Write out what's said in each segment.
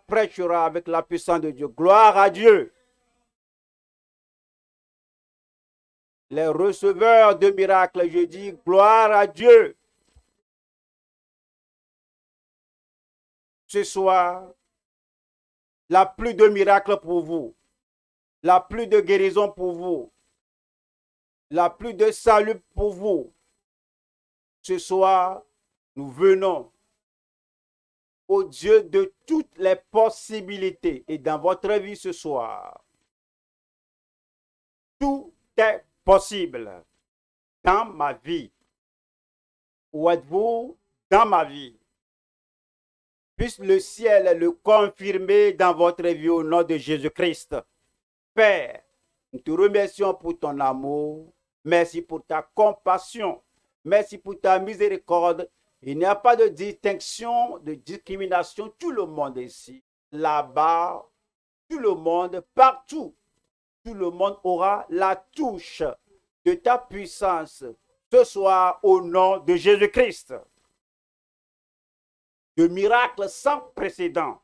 prêchera avec la puissance de Dieu. Gloire à Dieu. Les receveurs de miracles, je dis gloire à Dieu. Ce soir, la pluie de miracles pour vous, la pluie de guérison pour vous, la pluie de salut pour vous. Ce soir, nous venons au Dieu de toutes les possibilités. Et dans votre vie ce soir, tout est possible dans ma vie. Où êtes-vous dans ma vie? Puisse le ciel le confirmer dans votre vie au nom de Jésus-Christ. Père, nous te remercions pour ton amour. Merci pour ta compassion. Merci pour ta miséricorde. Il n'y a pas de distinction, de discrimination. Tout le monde ici, là-bas, tout le monde, partout. Tout le monde aura la touche de ta puissance ce soir au nom de Jésus-Christ. De miracles sans précédent.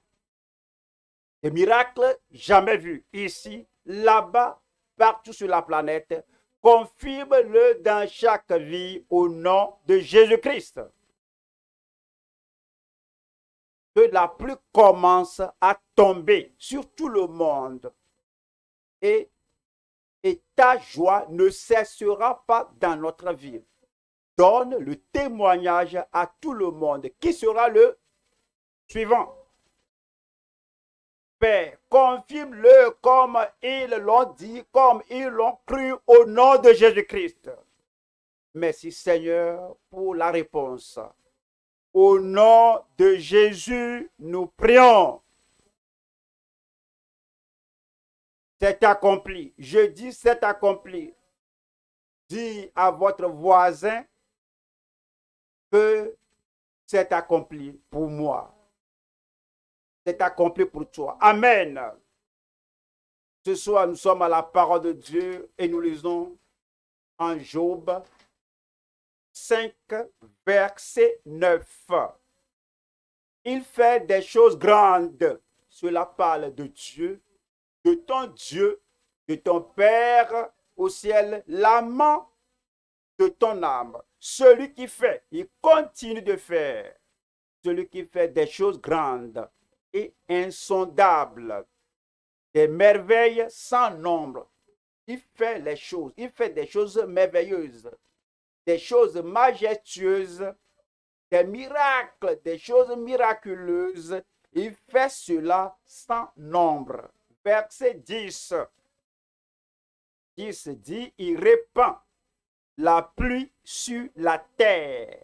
Des miracles jamais vus ici, là-bas, partout sur la planète. Confirme-le dans chaque vie au nom de Jésus-Christ. Que la pluie commence à tomber sur tout le monde. Et ta joie ne cessera pas dans notre vie. Donne le témoignage à tout le monde. Qui sera le suivant? Père, confirme-le comme ils l'ont dit, comme ils l'ont cru au nom de Jésus-Christ. Merci Seigneur pour la réponse. Au nom de Jésus, nous prions. C'est accompli. Je dis c'est accompli. Dis à votre voisin que c'est accompli pour moi. C'est accompli pour toi. Amen. Ce soir, nous sommes à la parole de Dieu et nous lisons en Job 5, verset 9. Il fait des choses grandes. Cela parle de Dieu, de ton Père au ciel, l'amant de ton âme. Celui qui fait, il continue de faire. Celui qui fait des choses grandes et insondables, des merveilles sans nombre. Il fait les choses, il fait des choses merveilleuses, des choses majestueuses, des miracles, des choses miraculeuses. Il fait cela sans nombre. Verset 10. 10 dit, il répand la pluie sur la terre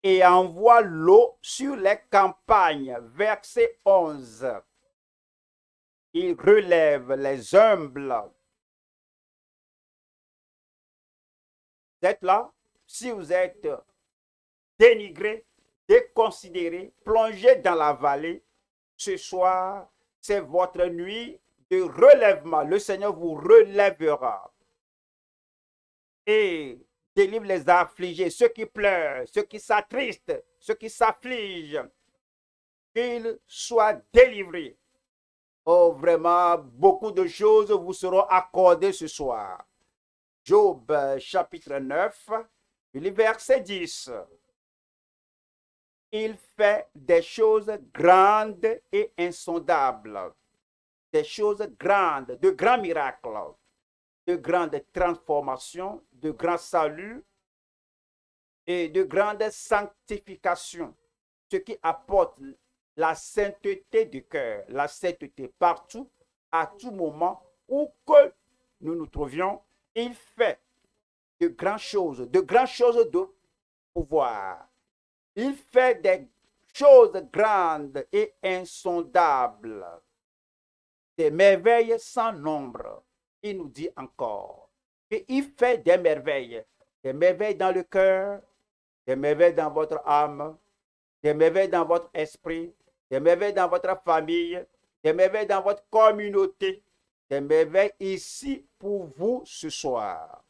et envoie l'eau sur les campagnes. Verset 11. Il relève les humbles. Vous êtes là? Si vous êtes dénigré, déconsidéré, plongé dans la vallée, ce soir, c'est votre nuit de relèvement. Le Seigneur vous relèvera et délivre les affligés, ceux qui pleurent, ceux qui s'attristent, ceux qui s'affligent, qu'ils soient délivrés. Oh, vraiment, beaucoup de choses vous seront accordées ce soir. Job, chapitre 9, verset 10. Il fait des choses grandes et insondables, des choses grandes, de grands miracles, de grandes transformations, de grands saluts et de grandes sanctifications, ce qui apporte la sainteté du cœur, la sainteté partout, à tout moment, où que nous nous trouvions. Il fait de grandes choses de pouvoir. Il fait des choses grandes et insondables, des merveilles sans nombre. Il nous dit encore qu'il fait des merveilles dans le cœur, des merveilles dans votre âme, des merveilles dans votre esprit, des merveilles dans votre famille, des merveilles dans votre communauté, des merveilles ici pour vous ce soir.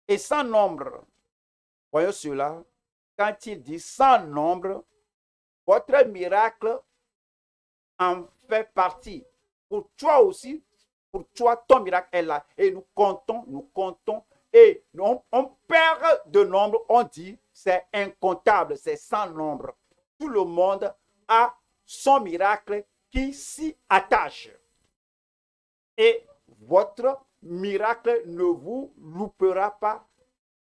Et sans nombre, voyons cela, quand il dit sans nombre, votre miracle en fait partie. Pour toi aussi, pour toi, ton miracle est là. Et nous comptons. Et on perd de nombre, on dit, c'est incontable, c'est sans nombre. Tout le monde a son miracle qui s'y attache. Et votre miracle ne vous loupera pas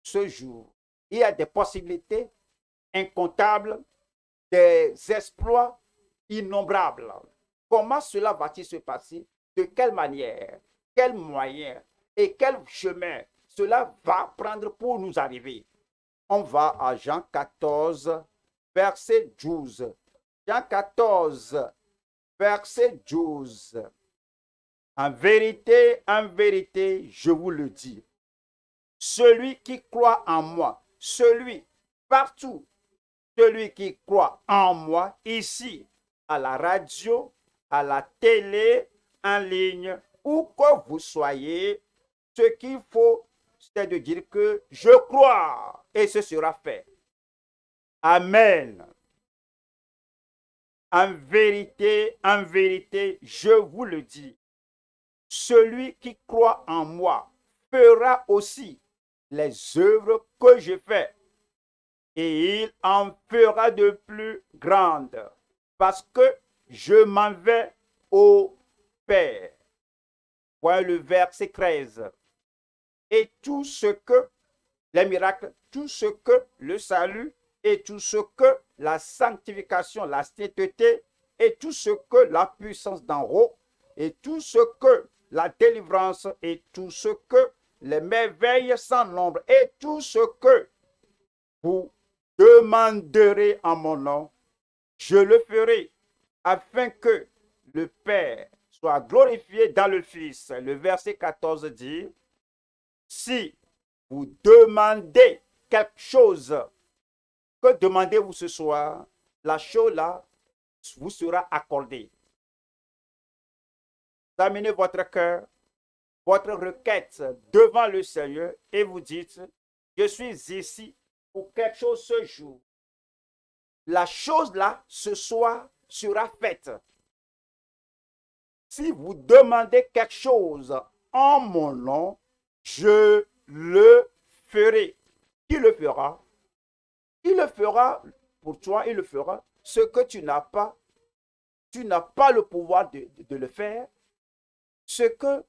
ce jour. Il y a des possibilités incomptables, des exploits innombrables. Comment cela va-t-il se passer? De quelle manière? Quels moyens? Et quel chemin cela va prendre pour nous arriver? On va à Jean 14, verset 12. Jean 14, verset 12. En vérité, je vous le dis, celui qui croit en moi, celui partout, celui qui croit en moi, ici, à la radio, à la télé, en ligne, où que vous soyez, ce qu'il faut, c'est de dire que je crois et ce sera fait. Amen. En vérité, je vous le dis, celui qui croit en moi fera aussi les œuvres que je fais, et il en fera de plus grandes, parce que je m'en vais au Père. Voilà le verset 13. Et tout ce que les miracles, tout ce que le salut, et tout ce que la sanctification, la sainteté, et tout ce que la puissance d'en haut, et tout ce que la délivrance, et tout ce que les merveilles sans nombre, et tout ce que vous demanderez en mon nom, je le ferai, afin que le Père soit glorifié dans le Fils. Le verset 14 dit, si vous demandez quelque chose, que demandez-vous ce soir, la chose là vous sera accordée. Examinez votre cœur, votre requête devant le Seigneur et vous dites, je suis ici pour quelque chose ce jour. La chose là, ce soir, sera faite. Si vous demandez quelque chose en mon nom, je le ferai. Qui le fera? Il le fera pour toi, il le fera. Ce que tu n'as pas le pouvoir de le faire. Ce que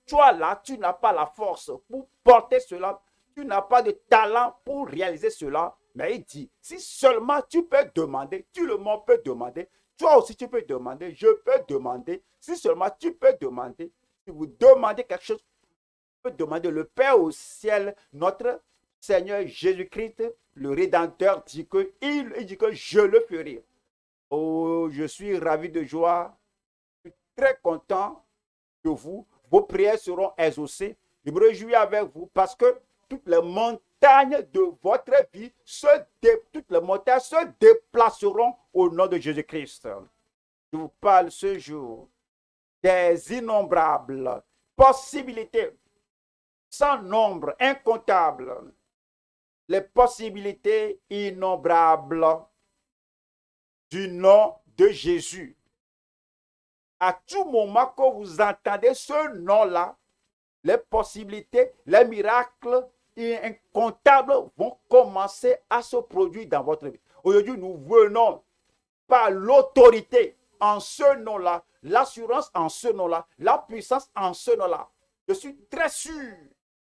toi là, tu n'as pas la force pour porter cela. Tu n'as pas de talent pour réaliser cela. Mais il dit, si seulement tu peux demander, tout le monde peut demander. Toi aussi, tu peux demander, je peux demander. Si seulement tu peux demander, si vous demandez quelque chose, tu peux demander. Le Père au ciel, notre Seigneur Jésus-Christ, le Rédempteur, dit que, il dit que je le ferai. Oh, je suis ravi de joie. Je suis très content de vous. Vos prières seront exaucées. Je me réjouis avec vous parce que toutes les montagnes de votre vie, toutes les montagnes se déplaceront au nom de Jésus-Christ. Je vous parle ce jour des innombrables possibilités, sans nombre, incomptables, les possibilités innombrables du nom de Jésus. À tout moment que vous entendez ce nom-là, les possibilités, les miracles incomptables vont commencer à se produire dans votre vie. Aujourd'hui, nous venons par l'autorité en ce nom-là, l'assurance en ce nom-là, la puissance en ce nom-là. Je suis très sûr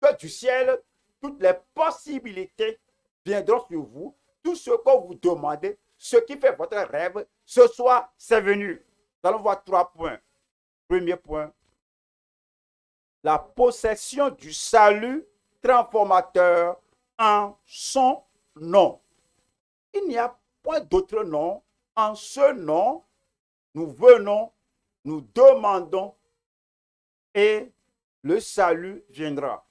que du ciel, toutes les possibilités viendront sur vous. Tout ce que vous demandez, ce qui fait votre rêve, ce soir, c'est venu. Nous allons voir 3 points. Premier point, la possession du salut transformateur en son nom. Il n'y a point d'autre nom. En ce nom, nous venons, nous demandons et le salut viendra.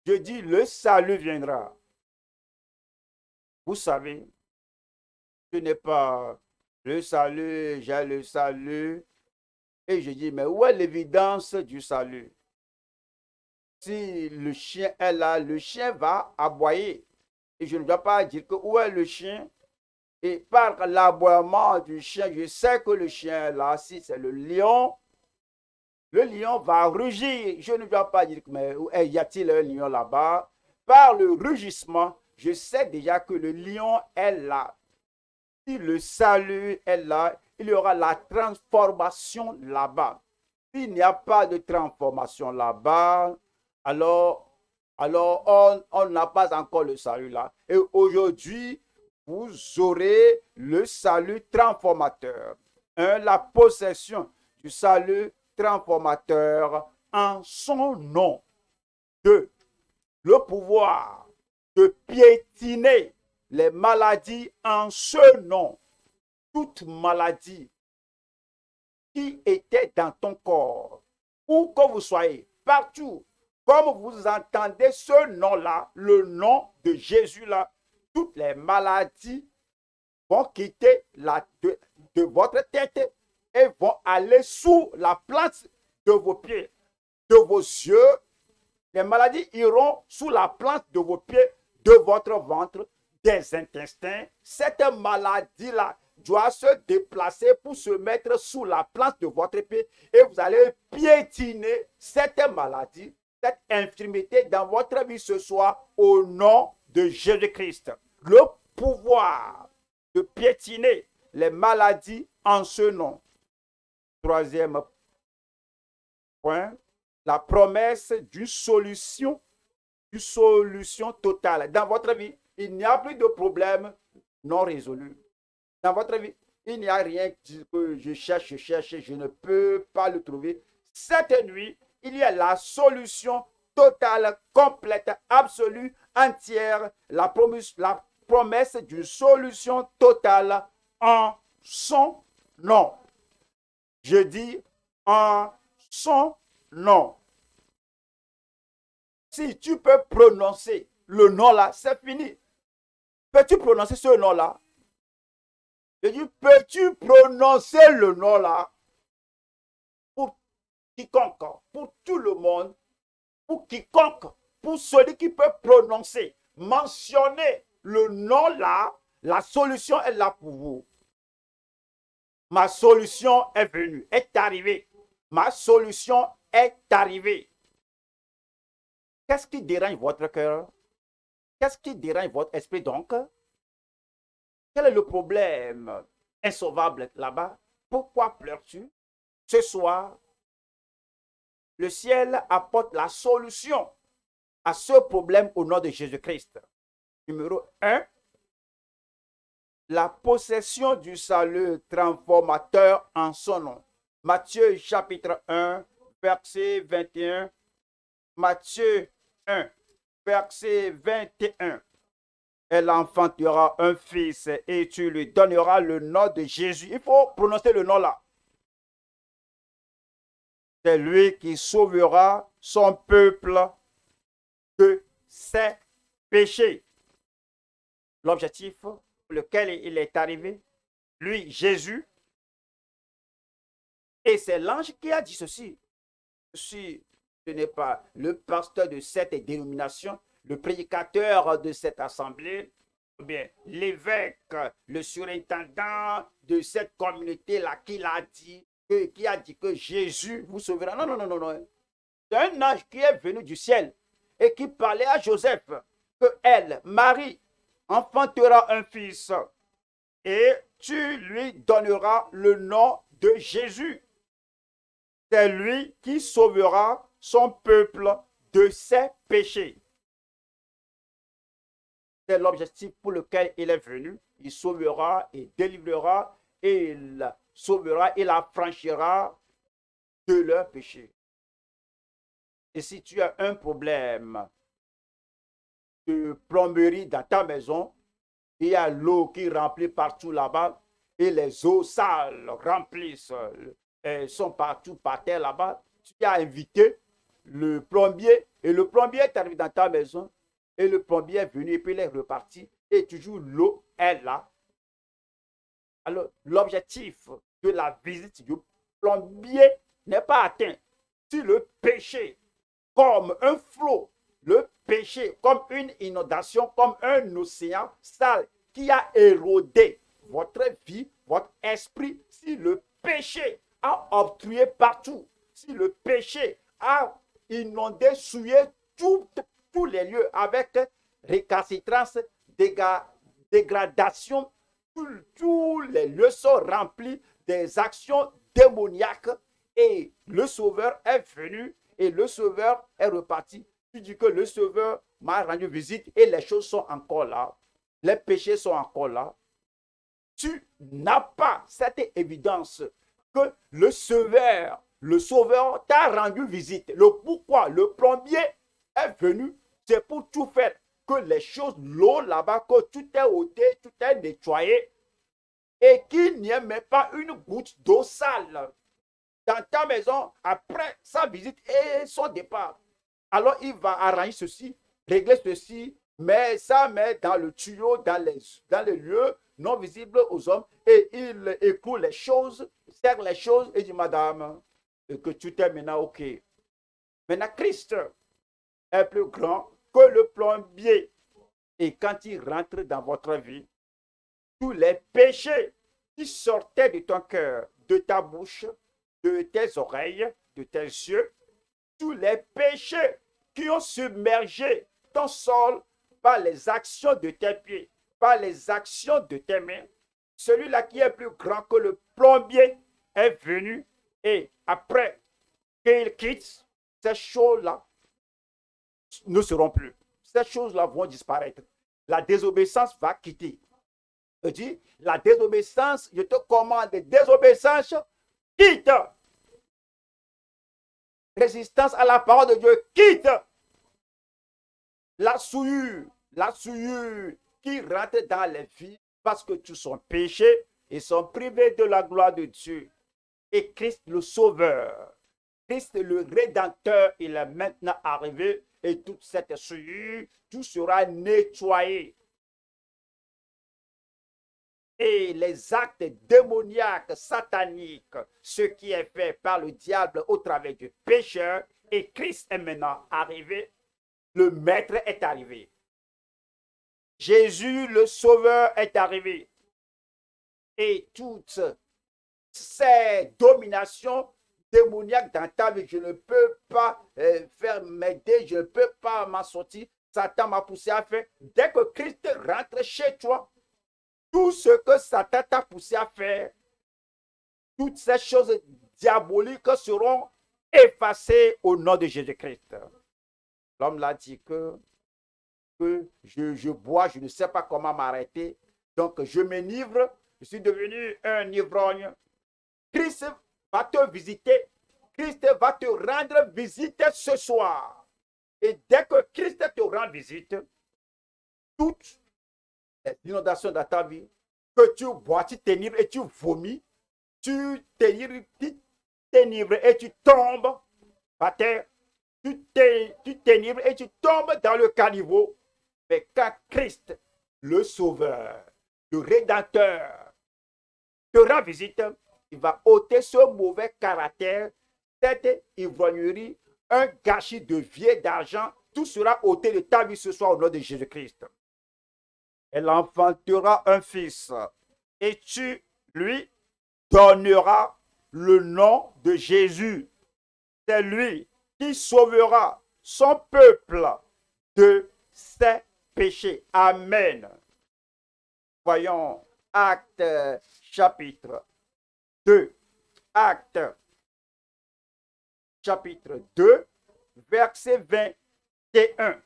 Je dis le salut viendra. Vous savez, ce n'est pas le salut, j'ai le salut. Et je dis, mais où est l'évidence du salut? Si le chien est là, le chien va aboyer. Et je ne dois pas dire que où est le chien? Et par l'aboiement du chien, je sais que le chien là, si c'est le lion va rugir. Je ne dois pas dire, mais y a-t-il un lion là-bas? Par le rugissement, je sais déjà que le lion est là. Si le salut est là, il y aura la transformation là-bas. S'il n'y a pas de transformation là-bas, alors on n'a pas encore le salut là. Et aujourd'hui, vous aurez le salut transformateur. La possession du salut transformateur en son nom. 2. Le pouvoir de piétiner les maladies en ce nom. Toute maladie qui était dans ton corps, où que vous soyez, partout, comme vous entendez ce nom-là, le nom de Jésus-là, toutes les maladies vont quitter de votre tête et vont aller sous la plante de vos pieds, de vos yeux. Les maladies iront sous la plante de vos pieds, de votre ventre, des intestins. Cette maladie-là doit se déplacer pour se mettre sous la plante de votre pied et vous allez piétiner cette maladie, cette infirmité dans votre vie ce soir au nom de Jésus-Christ. Le pouvoir de piétiner les maladies en ce nom. 3e point, la promesse d'une solution totale. Dans votre vie, il n'y a plus de problème non résolu. Dans votre vie, il n'y a rien que je cherche, je ne peux pas le trouver. Cette nuit, il y a la solution totale, complète, absolue, entière, la promesse d'une solution totale en son nom. Je dis en son nom. Si tu peux prononcer le nom là, c'est fini. Peux-tu prononcer ce nom là? Je dis, peux-tu prononcer le nom là? Pour quiconque, pour tout le monde, pour quiconque, pour celui qui peut prononcer, mentionner le nom là, la solution est là pour vous. Ma solution est venue, est arrivée. Ma solution est arrivée. Qu'est-ce qui dérange votre cœur? Qu'est-ce qui dérange votre esprit donc? Quel est le problème insauvable là-bas? Pourquoi pleures-tu? Ce soir, le ciel apporte la solution à ce problème au nom de Jésus-Christ. Numéro 1, la possession du salut transformateur en son nom. Matthieu chapitre 1, verset 21. Matthieu 1, verset 21. Elle enfantera un fils et tu lui donneras le nom de Jésus. Il faut prononcer le nom là. C'est lui qui sauvera son peuple de ses péchés. L'objectif pour lequel il est arrivé, lui, Jésus, et c'est l'ange qui a dit ceci. Si ce n'est pas le pasteur de cette dénomination, le prédicateur de cette assemblée, ou bien l'évêque, le surintendant de cette communauté-là qui a dit que Jésus vous sauvera. Non, non, non, non, non. C'est un ange qui est venu du ciel et qui parlait à Joseph que elle, Marie, enfantera un fils et tu lui donneras le nom de Jésus. C'est lui qui sauvera son peuple de ses péchés. C'est l'objectif pour lequel il est venu. Il sauvera et délivrera et il sauvera, il affranchira de leurs péchés. Et si tu as un problème de plomberie dans ta maison, il y a l'eau qui remplit partout là-bas et les eaux sales remplissent, sont partout par terre là-bas. Tu as invité le plombier et le plombier est arrivé dans ta maison et le plombier est venu et puis il est reparti et toujours l'eau est là. Alors, l'objectif de la visite du plombier n'est pas atteint. Si le péché, comme un flot, le péché, comme une inondation, comme un océan sale qui a érodé votre vie, votre esprit, si le péché a obstrué partout, si le péché a inondé, souillé tous les lieux avec récalcitrance, dégradation, tous les lieux sont remplis des actions démoniaques et le Sauveur est venu et le Sauveur est reparti. Tu dis que le Sauveur m'a rendu visite et les choses sont encore là. Les péchés sont encore là. Tu n'as pas cette évidence que le Sauveur t'a rendu visite. Le pourquoi, le plombier est venu, c'est pour tout faire. Que les choses, l'eau là-bas, que tout est ôté, tout est nettoyé et qu'il n'y ait même pas une goutte d'eau sale dans ta maison après sa visite et son départ. Alors il va arranger ceci, régler ceci, mais ça met dans le tuyau, dans les lieux non visibles aux hommes et il écoule les choses, serre les choses et dit madame, que tout est maintenant ok. Maintenant Christ est plus grand que le plombier. Et quand il rentre dans votre vie, tous les péchés qui sortaient de ton cœur, de ta bouche, de tes oreilles, de tes yeux, tous les péchés qui ont submergé ton sol par les actions de tes pieds, par les actions de tes mains, celui-là qui est plus grand que le plombier est venu et après qu'il quitte, ces choses-là ne seront plus. Ces choses-là vont disparaître. La désobéissance va quitter. Je dis, la désobéissance, je te commande, désobéissance, quitte. Résistance à la parole de Dieu, quitte. La souillure qui rentre dans les vies parce que tous sont péchés et sont privés de la gloire de Dieu. Et Christ le Sauveur, Christ le Rédempteur, il est maintenant arrivé et toute cette souillure, tout sera nettoyé. Et les actes démoniaques, sataniques, ce qui est fait par le diable au travers du pécheur, et Christ est maintenant arrivé, le Maître est arrivé. Jésus, le Sauveur, est arrivé. Et toutes ces dominations démoniaques dans ta vie, je ne peux pas faire m'aider, je ne peux pas m'en sortir. Satan m'a poussé à faire. Dès que Christ rentre chez toi, tout ce que Satan t'a poussé à faire, toutes ces choses diaboliques seront effacées au nom de Jésus-Christ. L'homme l'a dit que je bois, je ne sais pas comment m'arrêter, donc je m'enivre, je suis devenu un ivrogne. Christ va te visiter, Christ va te rendre visite ce soir. Et dès que Christ te rend visite, toutes les inondations dans ta vie, que tu bois, tu t'enivres et tu vomis, tu t'enivres et tu tombes par terre, tu t'enivres et tu tombes dans le caniveau. Mais quand Christ, le Sauveur, le Rédempteur, te rend visite, il va ôter ce mauvais caractère, cette ivrognerie, un gâchis de vie et d'argent, tout sera ôté de ta vie ce soir au nom de Jésus-Christ. Elle enfantera un fils et tu lui donneras le nom de Jésus. C'est lui qui sauvera son peuple de ses péchés. Amen. Voyons Actes chapitre 2. Actes chapitre 2, verset 21.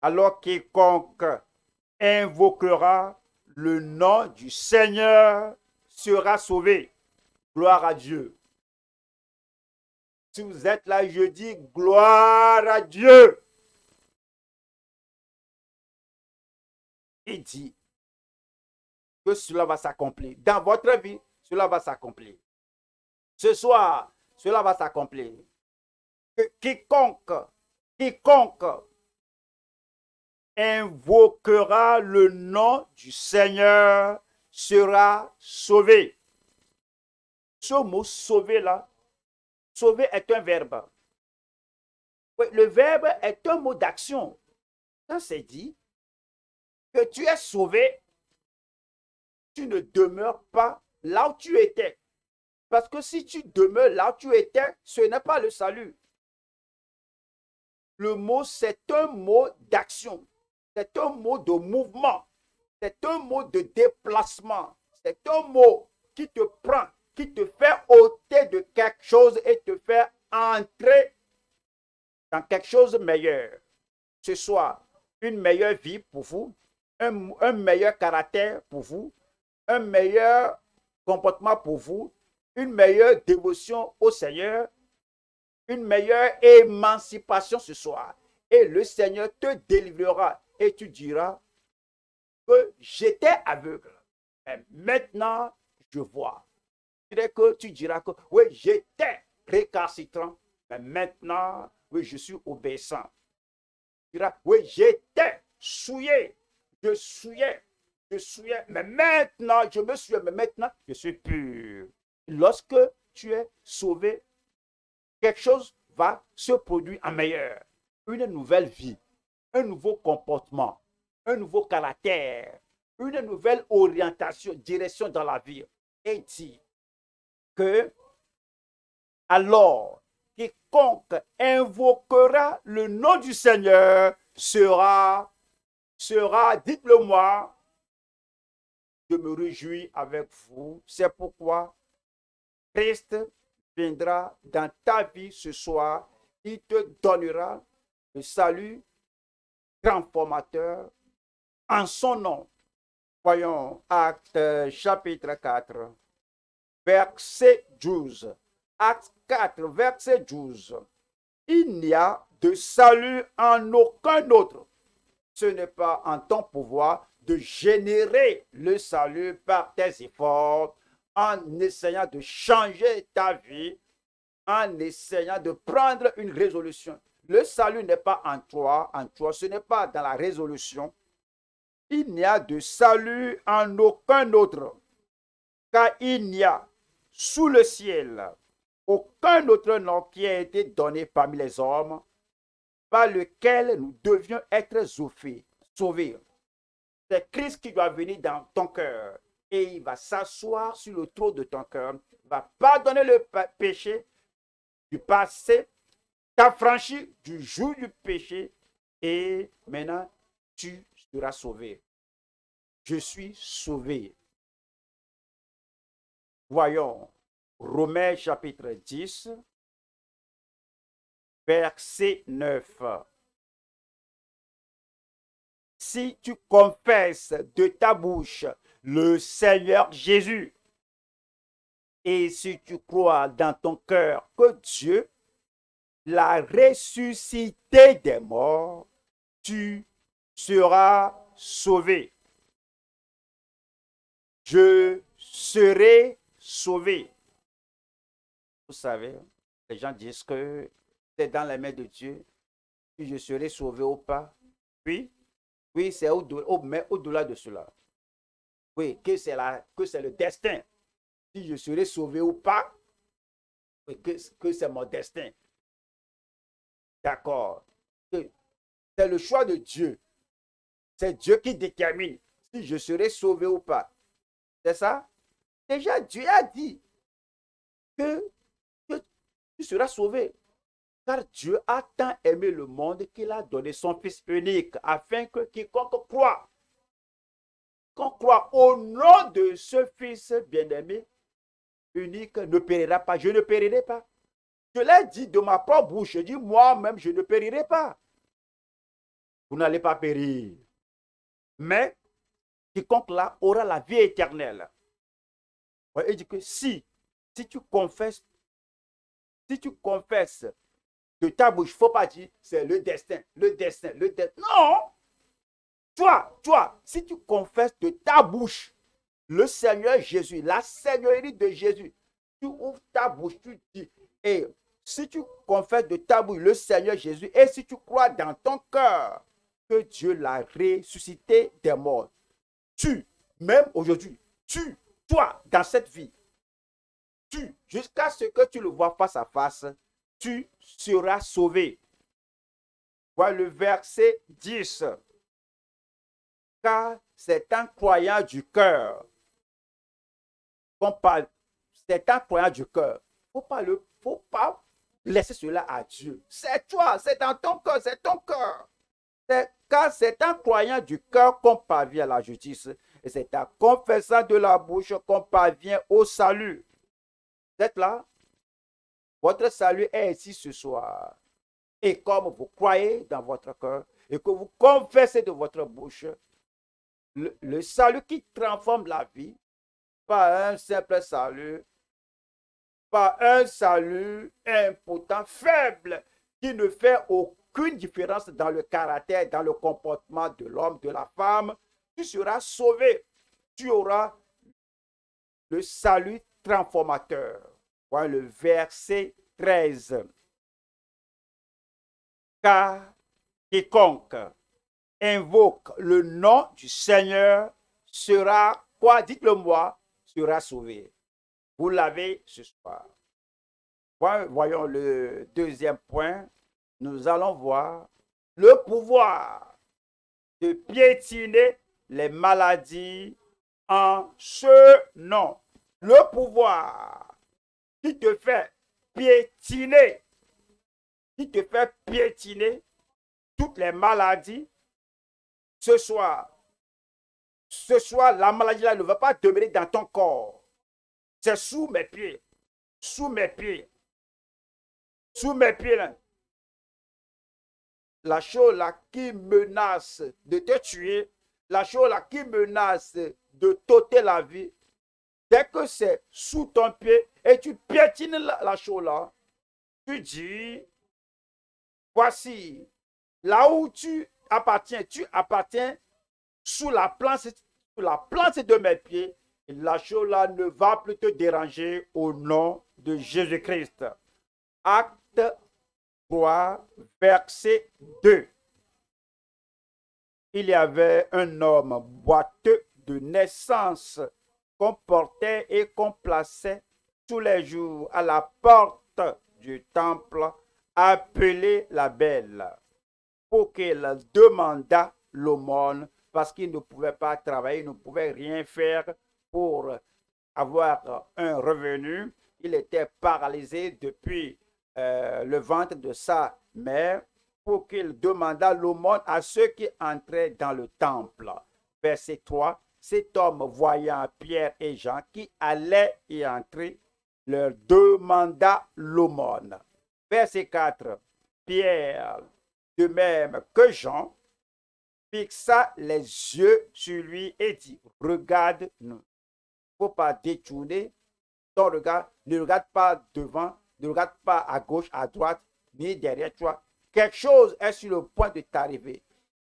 Alors quiconque invoquera le nom du Seigneur sera sauvé. Gloire à Dieu. Si vous êtes là, je dis gloire à Dieu. Il dit que cela va s'accomplir. Dans votre vie, cela va s'accomplir. Ce soir, cela va s'accomplir. Quiconque invoquera le nom du Seigneur sera sauvé. Ce mot sauver là, sauver est un verbe. Oui, le verbe est un mot d'action. Ça c'est dit que tu es sauvé tu ne demeures pas là où tu étais. Parce que si tu demeures là où tu étais, ce n'est pas le salut. Le mot, c'est un mot d'action. C'est un mot de mouvement. C'est un mot de déplacement. C'est un mot qui te prend, qui te fait ôter de quelque chose et te fait entrer dans quelque chose de meilleur. Ce soit une meilleure vie pour vous, un meilleur caractère pour vous, un meilleur comportement pour vous, une meilleure dévotion au Seigneur, une meilleure émancipation ce soir. Et le Seigneur te délivrera et tu diras que j'étais aveugle. Et maintenant, je vois. Tu diras que oui, j'étais récalcitrant, mais maintenant, oui, je suis obéissant. Tu diras, oui, j'étais souillé, je souillais, mais maintenant, je me souille, mais maintenant, je suis pur. Lorsque tu es sauvé, quelque chose va se produire en meilleur. Une nouvelle vie, un nouveau comportement, un nouveau caractère, une nouvelle orientation, direction dans la vie. Et dit que alors, quiconque invoquera le nom du Seigneur sera, dites-le moi, je me réjouis avec vous. C'est pourquoi Christ viendra dans ta vie ce soir. Il te donnera le salut transformateur en son nom. Voyons Actes chapitre 4, verset 12. Acte 4, verset 12. Il n'y a de salut en aucun autre. Ce n'est pas en ton pouvoir de générer le salut par tes efforts, en essayant de changer ta vie, en essayant de prendre une résolution. Le salut n'est pas en toi, ce n'est pas dans la résolution. Il n'y a de salut en aucun autre, car il n'y a sous le ciel aucun autre nom qui a été donné parmi les hommes par lequel nous devions être sauvés. C'est Christ qui doit venir dans ton cœur et il va s'asseoir sur le trône de ton cœur, va pardonner le péché du passé, t'affranchir du jour du péché et maintenant tu seras sauvé. Je suis sauvé. Voyons Romains chapitre 10, verset 9. Si tu confesses de ta bouche le Seigneur Jésus et si tu crois dans ton cœur que Dieu l'a ressuscité des morts, tu seras sauvé. Je serai sauvé. Vous savez, les gens disent que c'est dans les mains de Dieu si je serai sauvé ou pas. Oui, c'est mais au-delà de cela. Oui, que c'est le destin. Si je serai sauvé ou pas, oui, que c'est mon destin. D'accord. C'est le choix de Dieu. C'est Dieu qui détermine si je serai sauvé ou pas. C'est ça? Déjà, Dieu a dit que tu seras sauvé. Car Dieu a tant aimé le monde qu'il a donné son Fils unique afin que quiconque croit, qu'on croit au nom de ce Fils bien-aimé unique ne périra pas. Je ne périrai pas. Je l'ai dit de ma propre bouche. Je dis moi-même, je ne périrai pas. Vous n'allez pas périr. Mais quiconque là aura la vie éternelle. Il dit que si tu confesses de ta bouche, il ne faut pas dire c'est le destin. Non! Toi, si tu confesses de ta bouche le Seigneur Jésus, la Seigneurie de Jésus, tu ouvres ta bouche, tu dis, et si tu confesses de ta bouche le Seigneur Jésus, et si tu crois dans ton cœur que Dieu l'a ressuscité des morts, même aujourd'hui, toi, dans cette vie, jusqu'à ce que tu le vois face à face, tu seras sauvé. Voilà le verset 10. Car c'est en croyant du cœur c'est un croyant du cœur. Faut pas laisser cela à Dieu. C'est toi, c'est dans ton cœur, c'est ton cœur. Car c'est en croyant du cœur qu'on parvient à la justice. Et c'est en confessant de la bouche qu'on parvient au salut. Vous êtes là? Votre salut est ici ce soir. Et comme vous croyez dans votre cœur et que vous confessez de votre bouche, le salut qui transforme la vie, pas un simple salut, pas un salut impotent, faible, qui ne fait aucune différence dans le caractère, dans le comportement de l'homme, de la femme, tu seras sauvé. Tu auras le salut transformateur. Voilà le verset 13. Car quiconque invoque le nom du Seigneur sera, quoi, dites-le moi, sera sauvé. Vous l'avez ce soir. Voyons le deuxième point. Nous allons voir le pouvoir de piétiner les maladies en ce nom. Le pouvoir qui te fait piétiner, toutes les maladies. Ce soir, la maladie là ne va pas demeurer dans ton corps. C'est sous mes pieds. Sous mes pieds. Sous mes pieds là. La chose là qui menace de te tuer, la chose là qui menace de t'ôter la vie, dès que c'est sous ton pied et tu piétines la chose là, tu dis, voici, là où tu appartiens sous la planche de mes pieds, et la chose là ne va plus te déranger au nom de Jésus-Christ. Acte 3, verset 2. Il y avait un homme boiteux de naissance qu'on portait et qu'on plaçait tous les jours à la porte du temple, appelé la Belle, pour qu'elle demandât l'aumône, parce qu'il ne pouvait pas travailler, il ne pouvait rien faire pour avoir un revenu. Il était paralysé depuis le ventre de sa mère, pour qu'il demandât l'aumône à ceux qui entraient dans le temple. Verset 3. Cet homme, voyant Pierre et Jean qui allaient y entrer, leur demanda l'aumône. Verset 4. Pierre, de même que Jean, fixa les yeux sur lui et dit, regarde-nous. Il ne faut pas détourner ton regard, ne regarde pas devant, ne regarde pas à gauche, à droite, ni derrière toi. Quelque chose est sur le point de t'arriver.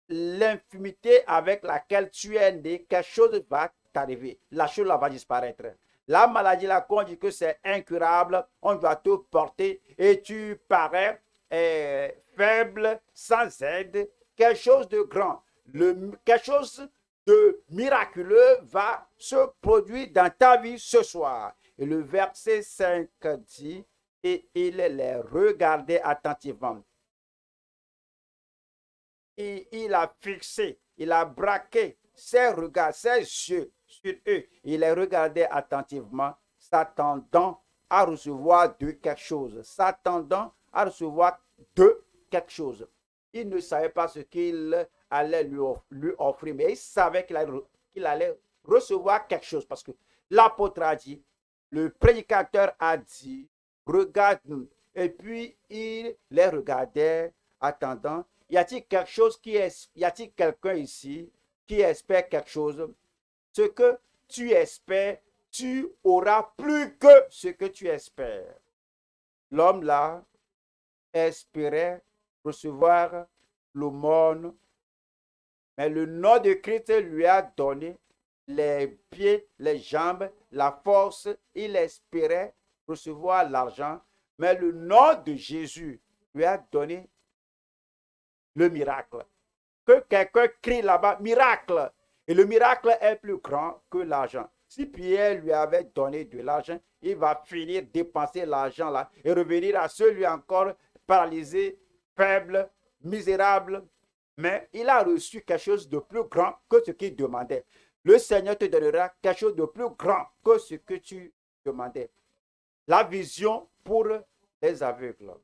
L'infimité avec laquelle tu es né, quelque chose va t'arriver. La chose là va disparaître. La maladie là, qu'on dit que c'est incurable, on doit te porter et tu parais faible, sans aide. Quelque chose de grand, quelque chose de miraculeux va se produire dans ta vie ce soir. Et le verset 5 dit, et il les regardait attentivement. Et il a fixé, il a braqué ses regards, ses yeux sur eux. Il les regardait attentivement, s'attendant à recevoir de quelque chose. S'attendant à recevoir de quelque chose. Il ne savait pas ce qu'il allait lui offrir, mais il savait qu'il allait recevoir quelque chose. Parce que l'apôtre a dit, le prédicateur a dit, regarde-nous. Et puis, il les regardait, attendant. Y a-t-il quelque chose y a-t-il quelqu'un ici qui espère quelque chose? Ce que tu espères, tu auras plus que ce que tu espères. L'homme là espérait recevoir l'aumône, mais le nom de Christ lui a donné les pieds, les jambes, la force. Il espérait recevoir l'argent, mais le nom de Jésus lui a donné le miracle. Que quelqu'un crie là-bas, miracle. Et le miracle est plus grand que l'argent. Si Pierre lui avait donné de l'argent, il va finir dépenser l'argent là et revenir à celui encore paralysé, faible, misérable. Mais il a reçu quelque chose de plus grand que ce qu'il demandait. le Seigneur te donnera quelque chose de plus grand que ce que tu demandais. La vision pour les aveugles,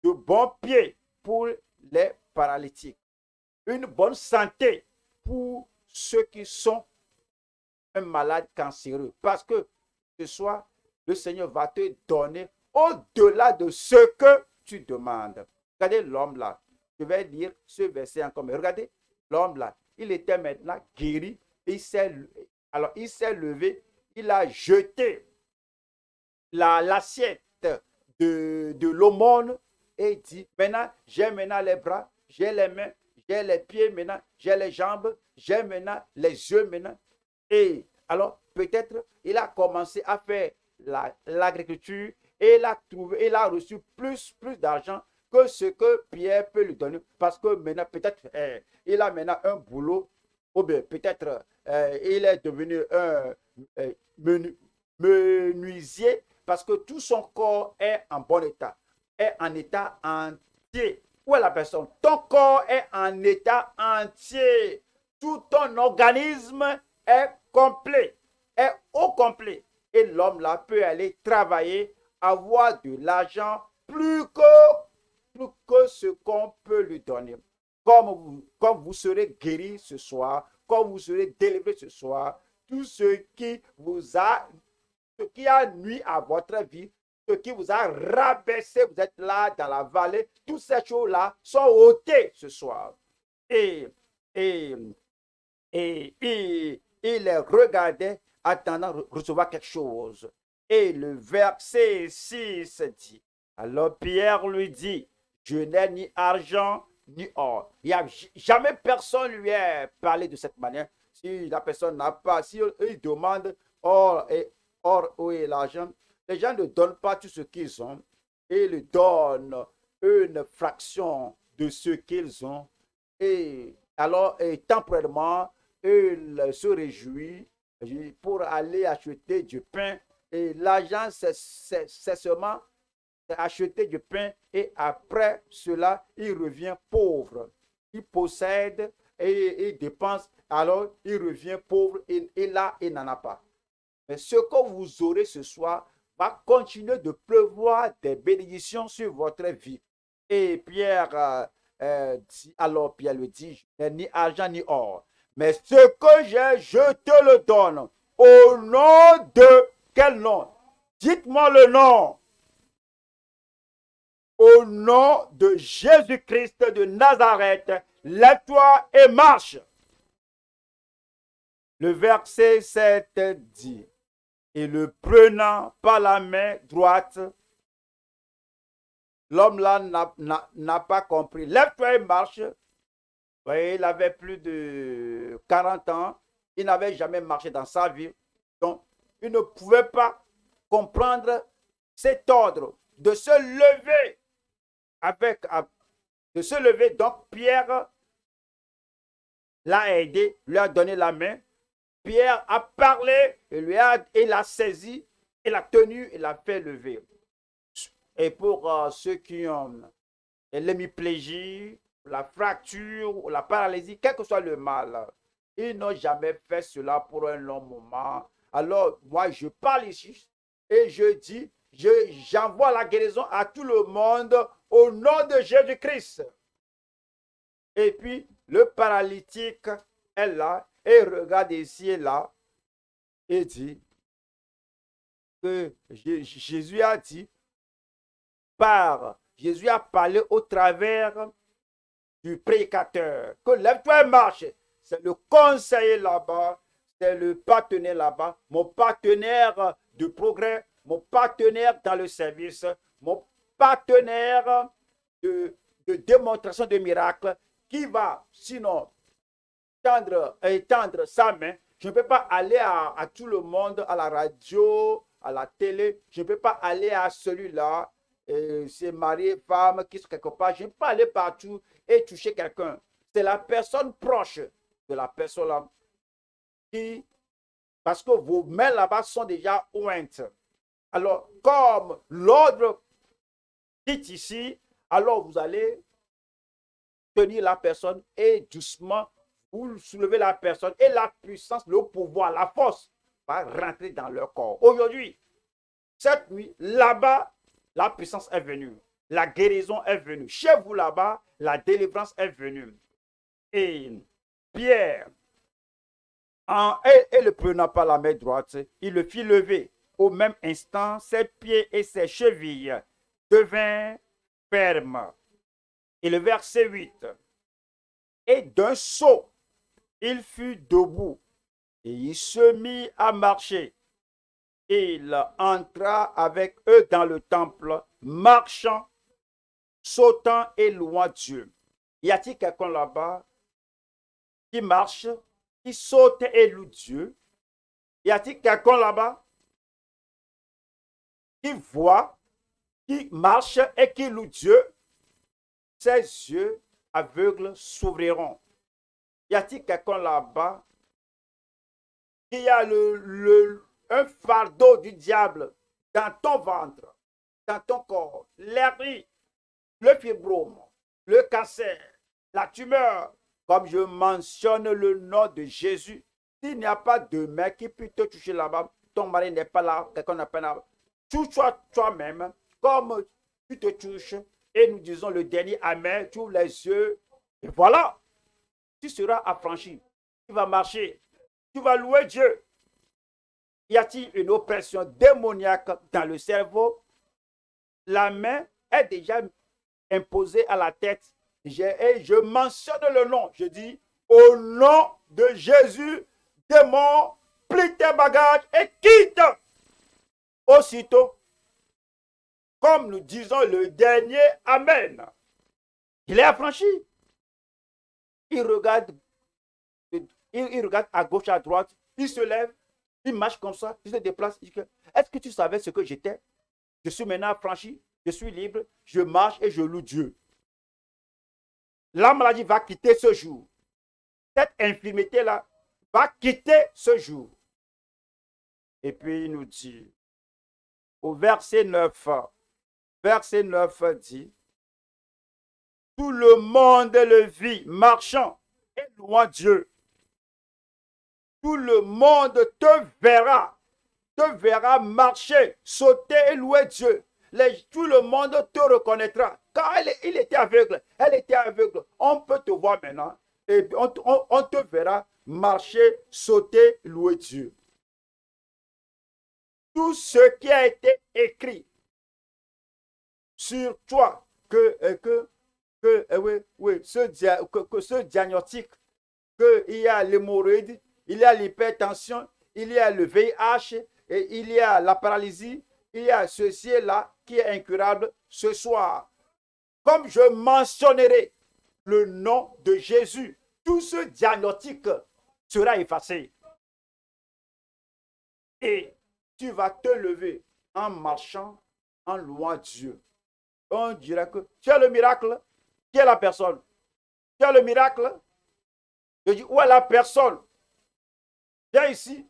de bons pieds pour les paralytiques, une bonne santé pour ceux qui sont un malade cancéreux. Parce que ce soir, le Seigneur va te donner au-delà de ce que tu demandes. Regardez l'homme là. Je vais lire ce verset encore. Mais regardez, l'homme là, il était maintenant guéri. Alors, il s'est levé, il a jeté l'assiette de l'aumône et dit, maintenant, j'ai maintenant les bras, j'ai les mains, j'ai les pieds maintenant, j'ai les jambes, j'ai maintenant les yeux maintenant. Et alors, peut-être, il a commencé à faire l'agriculture et il a reçu plus d'argent que ce que Pierre peut lui donner. Parce que maintenant, peut-être, il a maintenant un boulot, ou bien peut-être, il est devenu un menuisier parce que tout son corps est en bon état, est en état entier. Où est la personne? Ton corps est en état entier. Tout ton organisme est complet, est au complet. Et l'homme là peut aller travailler, avoir de l'argent plus que ce qu'on peut lui donner. Comme vous serez guéri ce soir, comme vous serez délivré ce soir, tout ce qui a nuit à votre vie, ce qui vous a rabaissé, vous êtes là dans la vallée, toutes ces choses-là sont ôtées ce soir. Et il les regardait attendant de recevoir quelque chose. Et le verset 6 dit, alors Pierre lui dit, je n'ai ni argent ni or. Il n'y a jamais personne lui a parlé de cette manière. Si la personne n'a pas, si il demande or, où est l'argent, les gens ne donnent pas tout ce qu'ils ont. Ils donnent une fraction de ce qu'ils ont. Et alors, temporairement, il se réjouit pour aller acheter du pain. Et l'argent, c'est seulement acheter du pain. Et après cela, il revient pauvre. Il possède et il dépense. Alors, il revient pauvre et là, il n'en a pas. Mais ce que vous aurez ce soir va continuer de pleuvoir des bénédictions sur votre vie. Et Pierre dit, alors Pierre lui dit, je n'ai ni argent ni or. Mais ce que j'ai, je te le donne. Au nom de quel nom? Dites-moi le nom. Au nom de Jésus-Christ de Nazareth, lève-toi et marche. Le verset 7 dit, et le prenant par la main droite, l'homme là n'a pas compris. Lève-toi et marche. Vous voyez, il avait plus de 40 ans. Il n'avait jamais marché dans sa vie. Donc, il ne pouvait pas comprendre cet ordre de se lever de se lever. Donc, Pierre l'a aidé, lui a donné la main. Pierre a parlé, il l'a saisi, il l'a tenu, il l'a fait lever. Et pour ceux qui ont l'hémiplégie, la fracture, la paralysie, quel que soit le mal, ils n'ont jamais fait cela pour un long moment. Alors, moi, je parle ici et je dis, j'envoie la guérison à tout le monde au nom de Jésus-Christ. Et puis, le paralytique est là et regarde ici et là et dit que Jésus a dit, Jésus a parlé au travers du prédicateur, que lève-toi et marche. C'est le conseiller là-bas, c'est le partenaire là-bas, mon partenaire de progrès, mon partenaire dans le service, mon partenaire de démonstration de miracles, qui va sinon étendre sa main. Je ne peux pas aller à tout le monde, à la radio, à la télé. Je ne peux pas aller à celui-là. C'est mari, femme qui sont quelque part. Je ne peux pas aller partout et toucher quelqu'un. C'est la personne proche de la personne là qui, parce que vos mains là-bas sont déjà ointes. Alors, comme l'ordre dit ici, alors vous allez tenir la personne et doucement vous soulevez la personne et la puissance, le pouvoir, la force va rentrer dans leur corps. Aujourd'hui, cette nuit, là-bas, la puissance est venue. La guérison est venue. Chez vous là-bas, la délivrance est venue. Et Pierre, et le prenant par la main droite, il le fit lever. Au même instant, ses pieds et ses chevilles devinrent fermes. Et le verset 8. Et d'un saut, il fut debout et il se mit à marcher. Il entra avec eux dans le temple, marchant, sautant et louant Dieu. Y a-t-il quelqu'un là-bas qui marche, qui saute et loue Dieu? Y a-t-il quelqu'un là-bas qui voit, qui marche et qui loue Dieu? Ses yeux aveugles s'ouvriront. Y a-t-il quelqu'un là-bas qui a un fardeau du diable dans ton ventre, dans ton corps, l'hernie, le fibrome, le cancer, la tumeur? Comme je mentionne le nom de Jésus, s'il n'y a pas de main qui peut te toucher là-bas, ton mari n'est pas là, quelqu'un n'a pas là, touche-toi toi-même, comme tu te touches, et nous disons le dernier Amen, tu ouvres les yeux, et voilà, tu seras affranchi, tu vas marcher, tu vas louer Dieu. Y a-t-il une oppression démoniaque dans le cerveau? La main est déjà imposée à la tête. Et je mentionne le nom. Je dis, au nom de Jésus, démon, plie tes bagages et quitte. Aussitôt, comme nous disons le dernier Amen, il est affranchi. Il regarde à gauche, à droite, il se lève, il marche comme ça, il se déplace. Est-ce que tu savais ce que j'étais? Je suis maintenant affranchi, je suis libre, je marche et je loue Dieu. La maladie va quitter ce jour. Cette infirmité-là va quitter ce jour. Et puis il nous dit, au verset 9 dit, tout le monde le vit marchant et louant Dieu. Tout le monde te verra marcher, sauter et louer Dieu. Tout le monde te reconnaîtra. Car il était aveugle, elle était aveugle. On peut te voir maintenant et on te verra marcher, sauter, louer Dieu. Tout ce qui a été écrit sur toi, ce diagnostic, qu'il y a l'hémorroïde, il y a l'hypertension, il y a le VIH, et il y a la paralysie, il y a ceci et là qui est incurable ce soir. Comme je mentionnerai le nom de Jésus, tout ce diagnostic sera effacé. Et tu vas te lever en marchant, en louant Dieu. On dirait que tu as le miracle. Qui est la personne? Tu as le miracle? Je dis, où est la personne? Viens ici.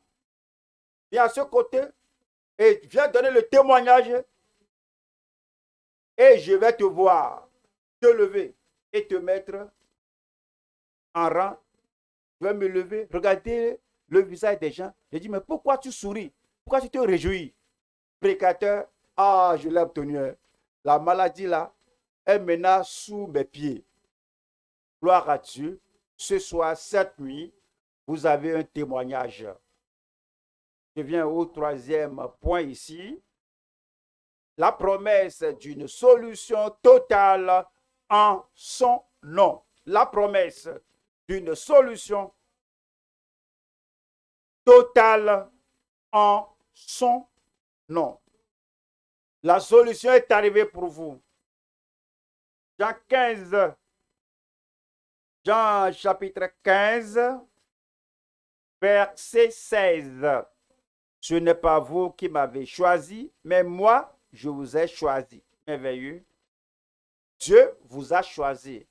Viens à ce côté. Et viens donner le témoignage. Et je vais te voir te lever et te mettre en rang. Je vais me lever, regarder le visage des gens. Je dis, mais pourquoi tu souris? Pourquoi tu te réjouis? Prédicateur, ah, je l'ai obtenu. La maladie là est maintenant sous mes pieds. Gloire à Dieu. Ce soir, cette nuit, vous avez un témoignage. Je viens au troisième point ici. La promesse d'une solution totale en son nom. La promesse d'une solution totale en son nom. La solution est arrivée pour vous. Jean 15, Jean chapitre 15, verset 16. Ce n'est pas vous qui m'avez choisi, mais moi, je vous ai choisi. Merveilleux. Dieu vous a choisi.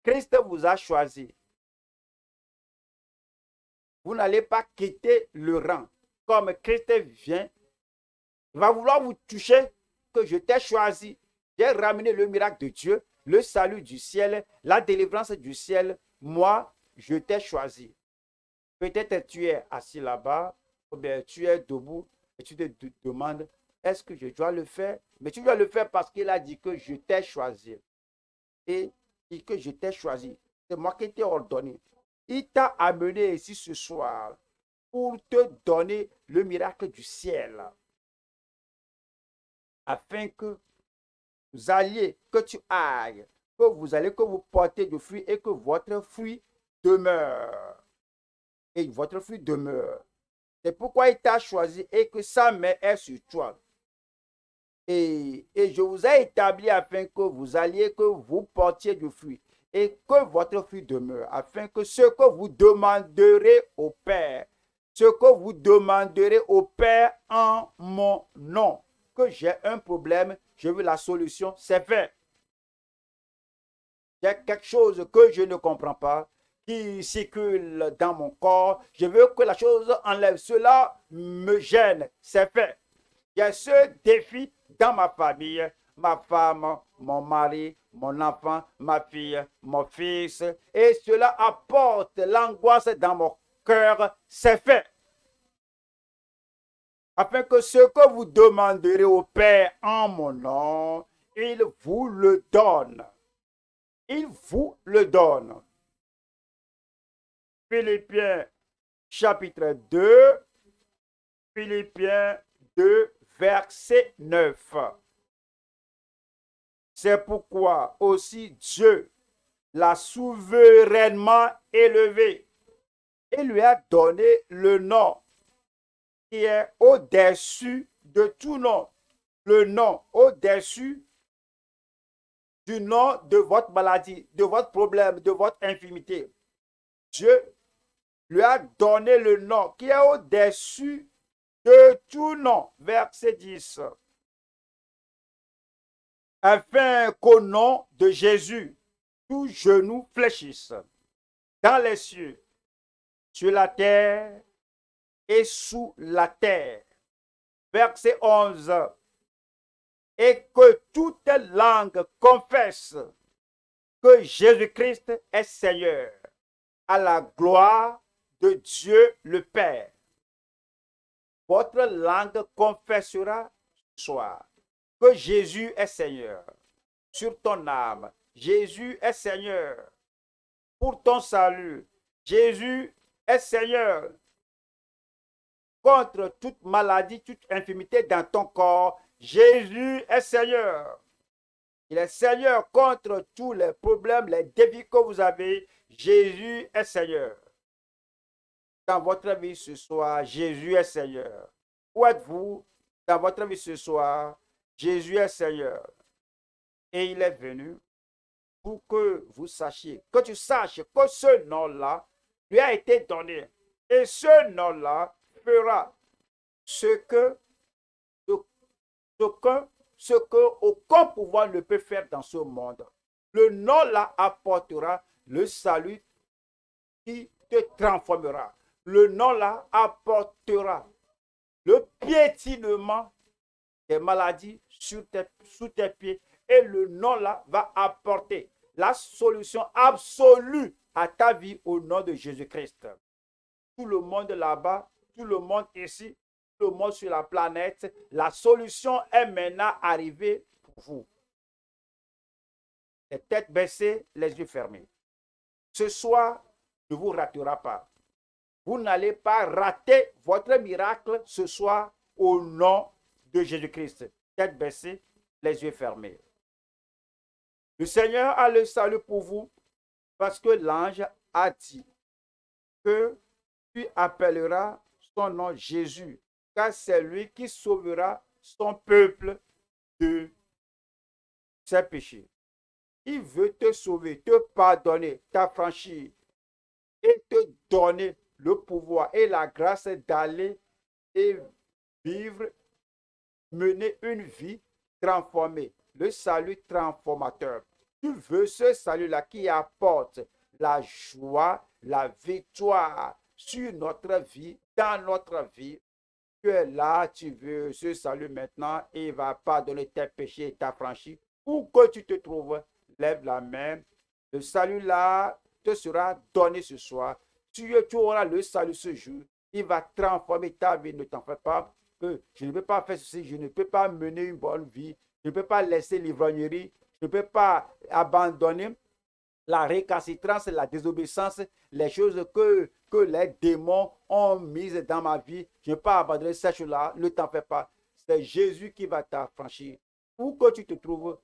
Christ vous a choisi. Vous n'allez pas quitter le rang. Comme Christ vient, il va vouloir vous toucher, que je t'ai choisi. J'ai ramené le miracle de Dieu, le salut du ciel, la délivrance du ciel. Moi, je t'ai choisi. Peut-être tu es assis là-bas, ou bien tu es debout et tu te demandes, est-ce que je dois le faire? Mais tu dois le faire parce qu'il a dit que je t'ai choisi. Et dit que je t'ai choisi. C'est moi qui t'ai ordonné. Il t'a amené ici ce soir pour te donner le miracle du ciel. Afin que vous alliez, que tu ailles, que vous allez, que vous portez du fruit et que votre fruit demeure. Et votre fruit demeure. C'est pourquoi il t'a choisi et que sa main est sur toi. Et je vous ai établi afin que vous alliez, que vous portiez du fruit et que votre fruit demeure, afin que ce que vous demanderez au Père, ce que vous demanderez au Père en mon nom, que j'ai un problème, je veux la solution, c'est fait. Il y a quelque chose que je ne comprends pas, qui circule dans mon corps, je veux que la chose enlève. Cela me gêne, c'est fait. Il y a ce défi dans ma famille, ma femme, mon mari, mon enfant, ma fille, mon fils, et cela apporte l'angoisse dans mon cœur, c'est fait. Afin que ce que vous demanderez au Père en mon nom, il vous le donne. Il vous le donne. Philippiens chapitre 2, Philippiens 2, verset 9. C'est pourquoi aussi Dieu l'a souverainement élevé et lui a donné le nom qui est au-dessus de tout nom. Le nom au-dessus du nom de votre maladie, de votre problème, de votre infirmité. Dieu lui a donné le nom qui est au-dessus de tout nom. Verset 10. Afin qu'au nom de Jésus, tout genou fléchisse dans les cieux, sur la terre et sous la terre. Verset 11. Et que toute langue confesse que Jésus-Christ est Seigneur, à la gloire de Dieu le Père. Votre langue confessera ce soir que Jésus est Seigneur sur ton âme. Jésus est Seigneur pour ton salut. Jésus est Seigneur contre toute maladie, toute infirmité dans ton corps. Jésus est Seigneur. Il est Seigneur contre tous les problèmes, les défis que vous avez. Jésus est Seigneur. Dans votre vie ce soir, Jésus est Seigneur. Où êtes-vous dans votre vie ce soir? Jésus est Seigneur. Et il est venu pour que vous sachiez, que tu saches que ce nom-là lui a été donné. Et ce nom-là fera ce que aucun pouvoir ne peut faire dans ce monde. Le nom-là apportera le salut qui te transformera. Le nom-là apportera le piétinement des maladies sous tes pieds. Et le nom-là va apporter la solution absolue à ta vie au nom de Jésus-Christ. Tout le monde là-bas, tout le monde ici, tout le monde sur la planète, la solution est maintenant arrivée pour vous. Les têtes baissées, les yeux fermés. Ce soir ne vous ratera pas. Vous n'allez pas rater votre miracle ce soir au nom de Jésus-Christ. Tête baissée, les yeux fermés. Le Seigneur a le salut pour vous parce que l'ange a dit que tu appelleras son nom Jésus, car c'est lui qui sauvera son peuple de ses péchés. Il veut te sauver, te pardonner, t'affranchir et te donner le pouvoir et la grâce d'aller et vivre, mener une vie transformée, le salut transformateur. Tu veux ce salut-là qui apporte la joie, la victoire sur notre vie, dans notre vie. Tu es là, tu veux ce salut maintenant et il va pardonner tes péchés et t'affranchir. Où que tu te trouves, lève la main. Le salut là te sera donné ce soir. Tu auras le salut ce jour. Il va transformer ta vie. Ne t'en fais pas. Que je ne peux pas faire ceci. Je ne peux pas mener une bonne vie. Je ne peux pas laisser l'ivrognerie. Je ne peux pas abandonner la récalcitrance, la désobéissance, les choses que les démons ont mises dans ma vie. Je ne peux pas abandonner ces choses-là. Ne t'en fais pas. C'est Jésus qui va t'affranchir. Où que tu te trouves,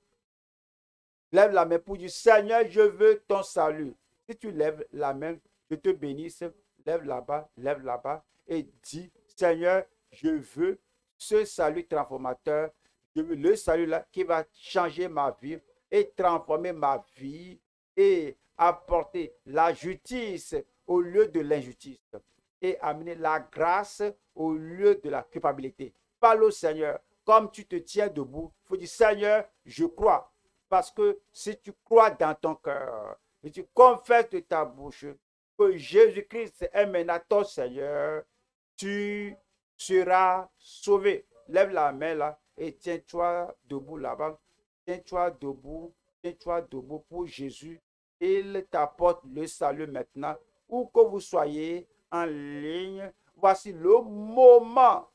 lève la main pour dire, Seigneur, je veux ton salut. Si tu lèves la main, je te bénisse. Lève là-bas et dis, Seigneur, je veux ce salut transformateur. Je veux le salut là qui va changer ma vie et transformer ma vie et apporter la justice au lieu de l'injustice et amener la grâce au lieu de la culpabilité. Parle au Seigneur comme tu te tiens debout. Il faut dire, Seigneur, je crois. Parce que si tu crois dans ton cœur et tu confesses de ta bouche que Jésus-Christ est maintenant ton Seigneur, tu seras sauvé. Lève la main là et tiens-toi debout là-bas. Tiens-toi debout pour Jésus. Il t'apporte le salut maintenant. Où que vous soyez en ligne, voici le moment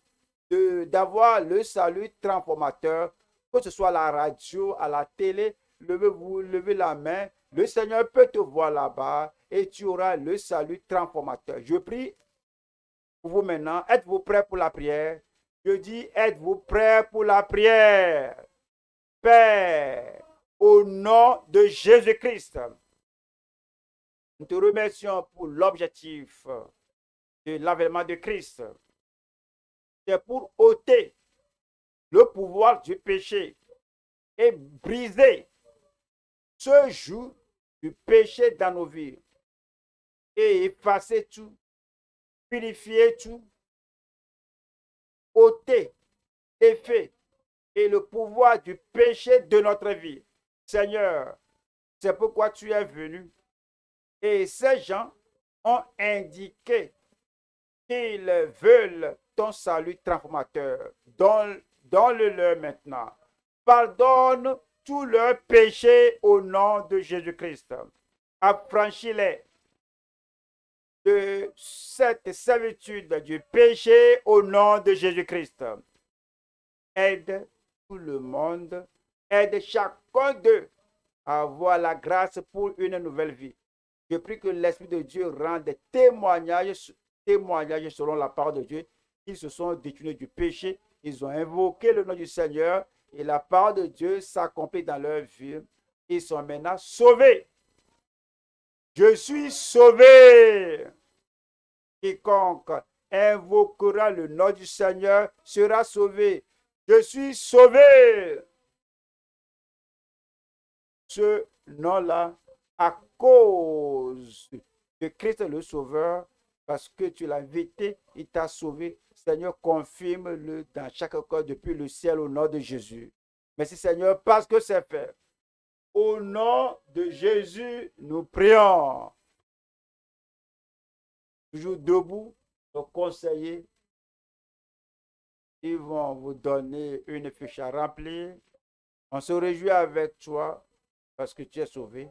d'avoir le salut transformateur, que ce soit à la radio, à la télé. Levez la main. Le Seigneur peut te voir là-bas et tu auras le salut transformateur. Je prie pour vous maintenant. Êtes-vous prêts pour la prière? Je dis, êtes-vous prêts pour la prière? Père, au nom de Jésus-Christ, nous te remercions pour l'objectif de l'avènement de Christ. C'est pour ôter le pouvoir du péché et briser ce joug du péché dans nos vies et effacer tout, purifier tout, ôter l'effet et le pouvoir du péché de notre vie. Seigneur, c'est pourquoi tu es venu. Et ces gens ont indiqué qu'ils veulent ton salut transformateur. Donne-le-leur maintenant. Pardonne tous leurs péchés au nom de Jésus-Christ. Affranchis-les de cette servitude du péché au nom de Jésus-Christ. Aide tout le monde, aide chacun d'eux à avoir la grâce pour une nouvelle vie. Je prie que l'Esprit de Dieu rende des témoignages selon la parole de Dieu. Ils se sont détournés du péché, ils ont invoqué le nom du Seigneur et la parole de Dieu s'accomplit dans leur vie. Ils sont maintenant sauvés. Je suis sauvé. Quiconque invoquera le nom du Seigneur sera sauvé. Je suis sauvé. Ce nom-là, à cause de Christ le Sauveur, parce que tu l'as invité, il t'a sauvé. Seigneur, confirme-le dans chaque corps depuis le ciel au nom de Jésus. Merci Seigneur, parce que c'est fait. Au nom de Jésus, nous prions. Toujours debout, nos conseillers, ils vont vous donner une fiche à remplir. On se réjouit avec toi parce que tu es sauvé.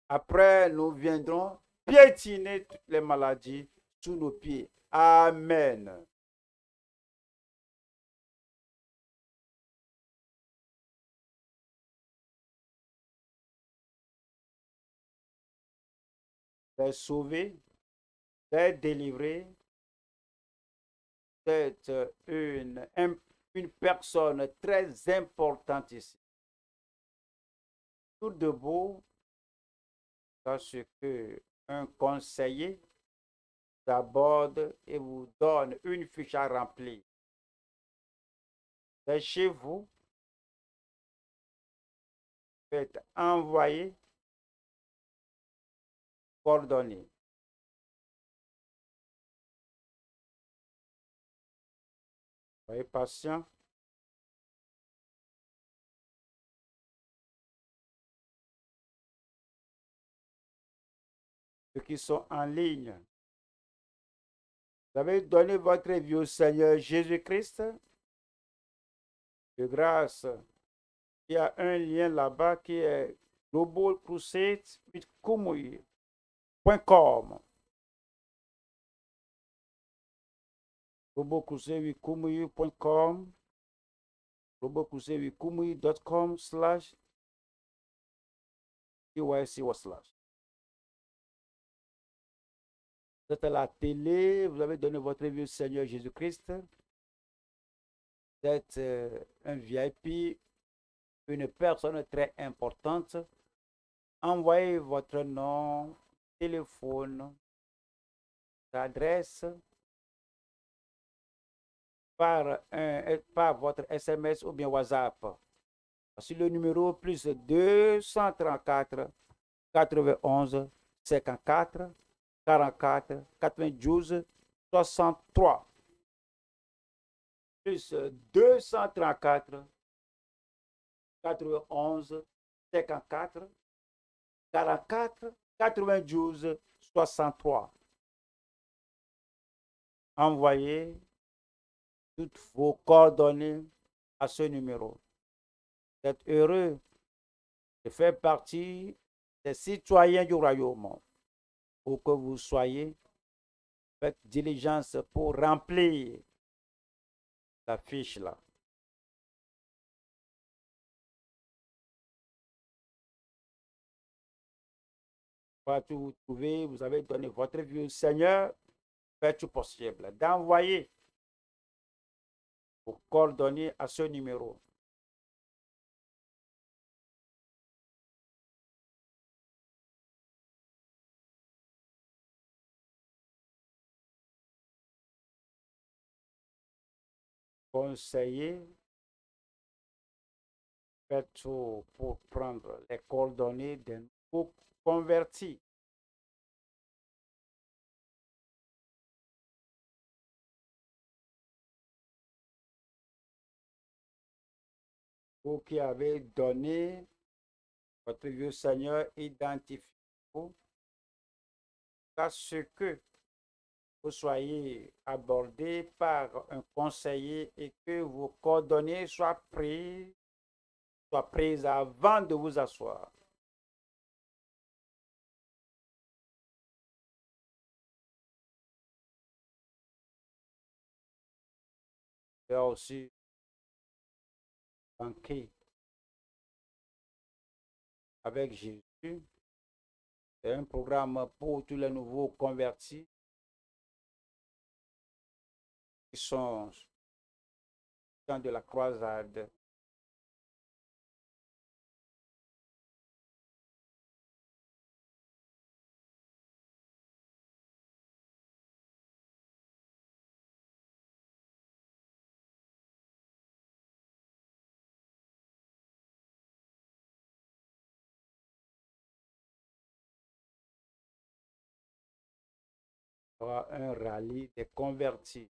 Après, nous viendrons piétiner toutes les maladies sous nos pieds. Amen. D'être sauvé, d'être délivré, d'être une personne très importante ici. Tout debout, parce qu'un conseiller d'aborde et vous donne une fiche à remplir. C'est chez vous, faites envoyer, coordonnées. Soyez patient. Ceux qui sont en ligne, vous avez donné votre vie au Seigneur Jésus-Christ. De grâce, Il y a un lien là-bas qui est globalcrusade.com. globalcrusade.com. globalcrusade.com/KYC. Vous êtes à la télé, vous avez donné votre vie au Seigneur Jésus-Christ. Vous êtes un VIP, une personne très importante. Envoyez votre nom, téléphone, adresse par votre SMS ou bien WhatsApp. Voici le numéro plus 234 91 54 44 92 63. Plus 234 91 54 44 92 63. Envoyez toutes vos coordonnées à ce numéro. Vous êtes heureux de faire partie des citoyens du royaume. Où que vous soyez, faites diligence pour remplir la fiche là. Partout où vous trouvez, vous avez donné votre vie au Seigneur, faites tout possible d'envoyer vos coordonnées à ce numéro. Conseiller, faites tout pour prendre les coordonnées d'un nouveau converti. Vous qui avez donné votre vie au Seigneur, identifiez-vous à ce que vous soyez abordé par un conseiller et que vos coordonnées soient prises avant de vous asseoir. Il y a aussi banquet avec Jésus. C'est un programme pour tous les nouveaux convertis qui sont dans de la croisade. Il y aura un rallye des convertis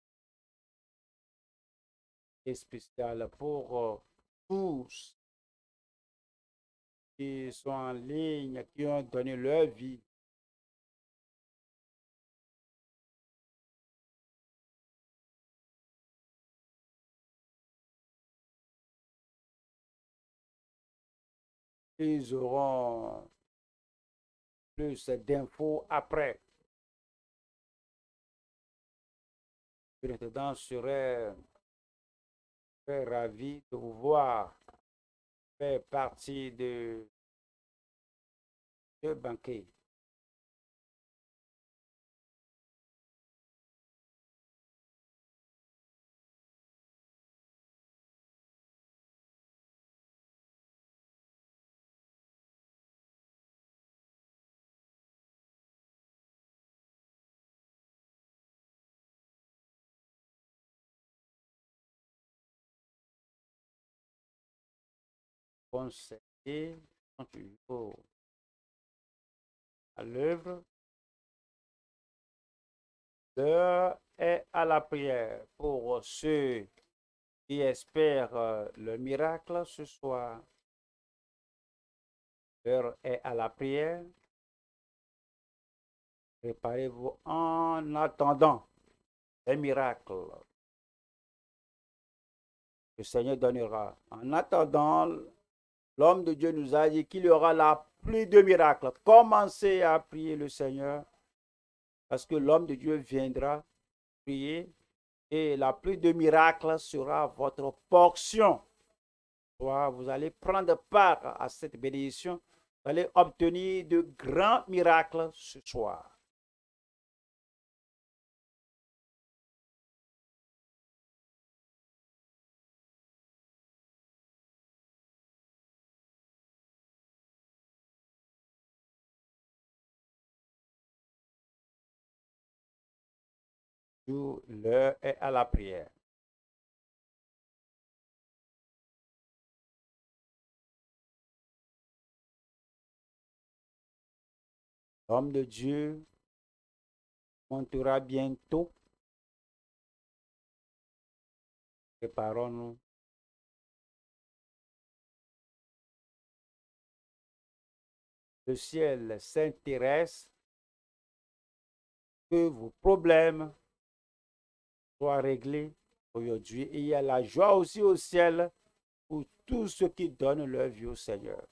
spécial pour tous qui sont en ligne, qui ont donné leur vie. Ils auront plus d'infos après. Le président serait très ravi de vous voir faire partie de ce banquet. Conseiller à l'œuvre. L'heure est à la prière pour ceux qui espèrent le miracle ce soir. L'heure est à la prière. Préparez-vous en attendant un miracle. Le Seigneur donnera. En attendant L'homme de Dieu nous a dit qu'il y aura la pluie de miracles. Commencez à prier le Seigneur parce que l'homme de Dieu viendra prier et la pluie de miracles sera votre portion. Soit vous allez prendre part à cette bénédiction, vous allez obtenir de grands miracles ce soir. L'heure est à la prière. L'homme de Dieu montera bientôt. Préparons-nous. Le ciel s'intéresse que vos problèmes soient réglés aujourd'hui. Et il y a la joie aussi au ciel pour tous ceux qui donnent leur vie au Seigneur.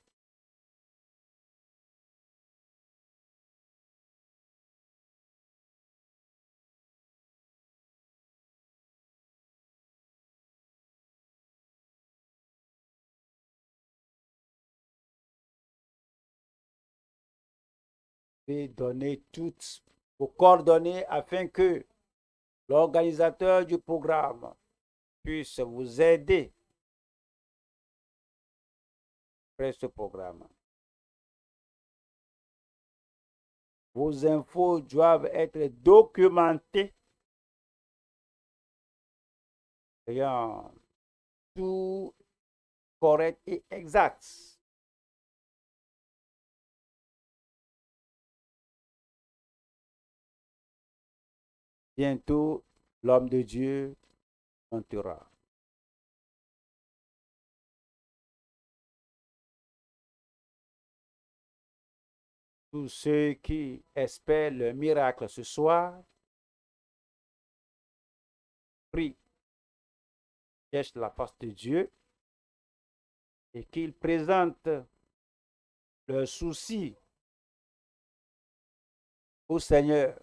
Et donnez toutes vos coordonnées afin que l'organisateur du programme puisse vous aider après ce programme. Vos infos doivent être documentées, ayant tout correct et exact. Bientôt, l'homme de Dieu montera. Tous ceux qui espèrent le miracle ce soir, prient, cherchent la face de Dieu et qu'ils présentent leurs soucis au Seigneur.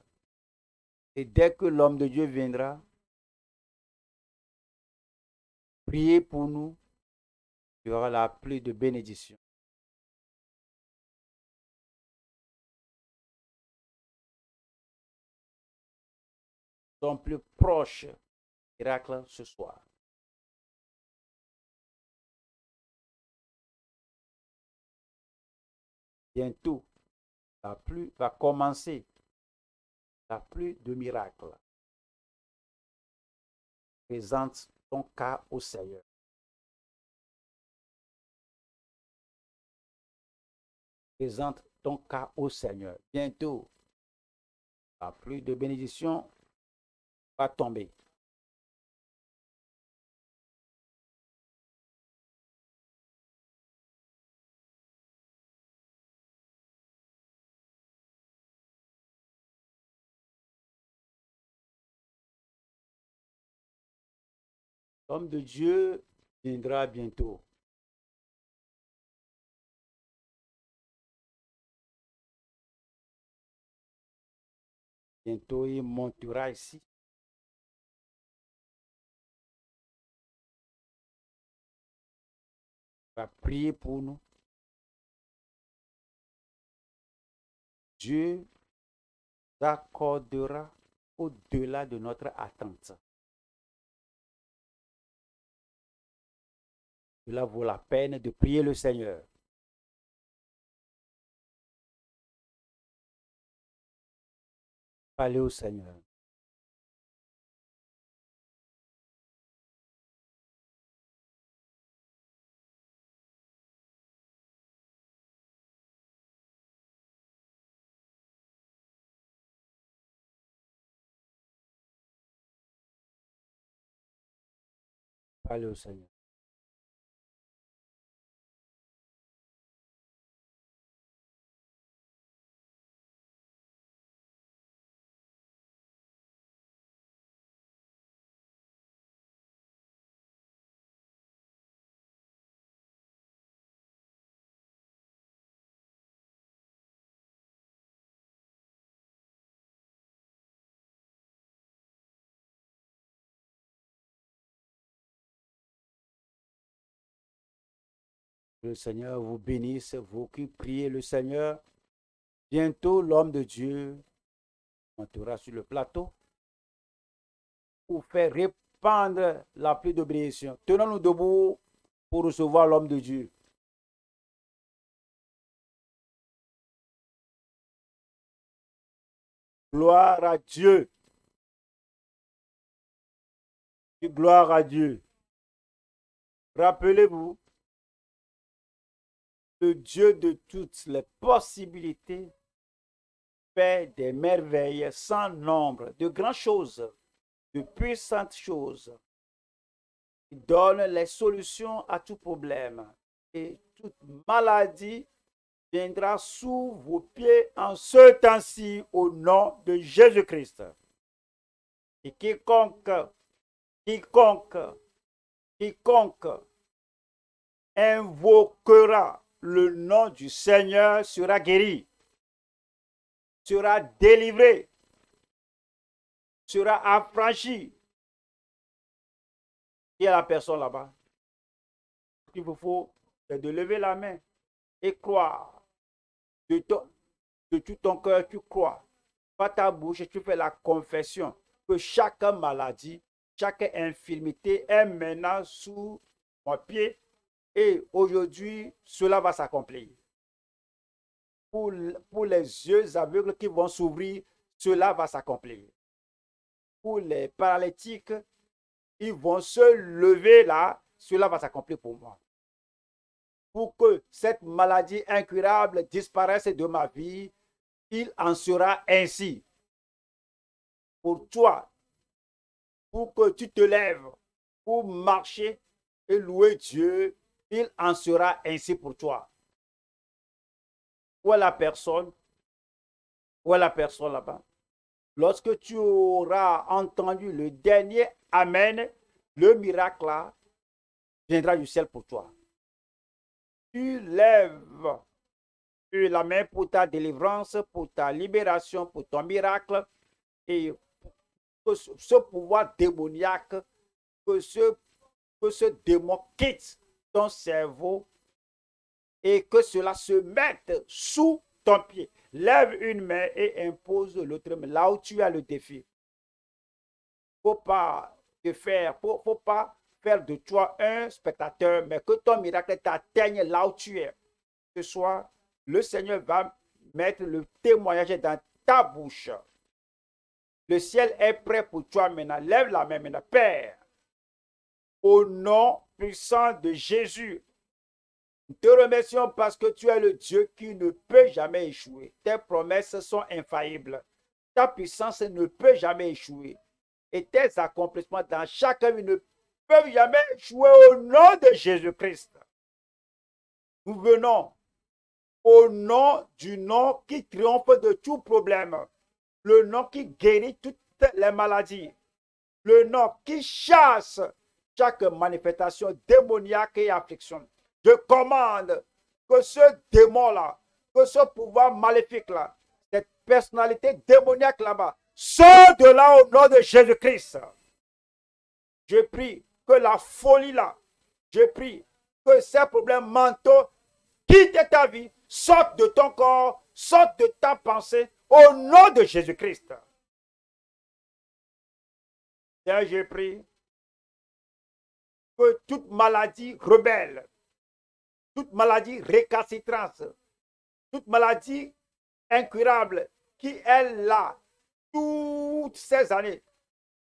Et dès que l'homme de Dieu viendra, priez pour nous, il y aura la pluie de bénédiction. Nous sommes plus proches du miracle ce soir. Bientôt, la pluie va commencer, la pluie de miracles. Présente ton cas au Seigneur. Présente ton cas au Seigneur. Bientôt, la pluie de bénédiction va tomber. L'homme de Dieu viendra bientôt. Bientôt, il montera ici. Il va prier pour nous. Dieu accordera au-delà de notre attente. Cela vaut la peine de prier le Seigneur. Parlez au Seigneur. Parlez au Seigneur. Le Seigneur vous bénisse, vous qui priez le Seigneur. Bientôt, l'homme de Dieu montera sur le plateau pour faire répandre la pluie de bénédiction. Tenons-nous debout pour recevoir l'homme de Dieu. Gloire à Dieu. Gloire à Dieu. Rappelez-vous, le Dieu de toutes les possibilités fait des merveilles sans nombre, de grandes choses, de puissantes choses. Il donne les solutions à tout problème. Et toute maladie viendra sous vos pieds en ce temps-ci au nom de Jésus-Christ. Et quiconque invoquera le nom du Seigneur sera guéri, sera délivré, sera affranchi. Il y a la personne là-bas. Ce qu'il vous faut, c'est de lever la main et croire. De tout ton cœur, tu crois. Par ta bouche, tu fais la confession que chaque maladie, chaque infirmité est maintenant sous mon pied. Et aujourd'hui, cela va s'accomplir. Pour les yeux aveugles qui vont s'ouvrir, cela va s'accomplir. Pour les paralytiques, ils vont se lever là, cela va s'accomplir pour moi. Pour que cette maladie incurable disparaisse de ma vie, il en sera ainsi. Pour toi, pour que tu te lèves, pour marcher et louer Dieu, il en sera ainsi pour toi. Où est la personne? Où est la personne là-bas? Lorsque tu auras entendu le dernier Amen, le miracle là viendra du ciel pour toi. Tu lèves la main pour ta délivrance, pour ta libération, pour ton miracle, et que ce pouvoir démoniaque, que ce démon quitte ton cerveau et que cela se mette sous ton pied. Lève une main et impose l'autre main là où tu as le défi. Faut pas faire de toi un spectateur, mais que ton miracle t'atteigne là où tu es. Ce soir, le Seigneur va mettre le témoignage dans ta bouche. Le ciel est prêt pour toi maintenant. Lève la main maintenant. Père, au nom puissant de Jésus, nous te remercions parce que tu es le Dieu qui ne peut jamais échouer. Tes promesses sont infaillibles. Ta puissance ne peut jamais échouer. Et tes accomplissements dans chaque vie ne peuvent jamais échouer au nom de Jésus-Christ. Nous venons au nom du nom qui triomphe de tout problème. Le nom qui guérit toutes les maladies. Le nom qui chasse chaque manifestation démoniaque et affliction. Je commande que ce démon-là, que ce pouvoir maléfique-là, cette personnalité démoniaque là-bas, sort de là au nom de Jésus-Christ. Je prie que la folie là, je prie que ces problèmes mentaux quittent ta vie, sortent de ton corps, sortent de ta pensée, au nom de Jésus-Christ. Seigneur, je prie que toute maladie rebelle, toute maladie récalcitrante, toute maladie incurable qui est là toutes ces années,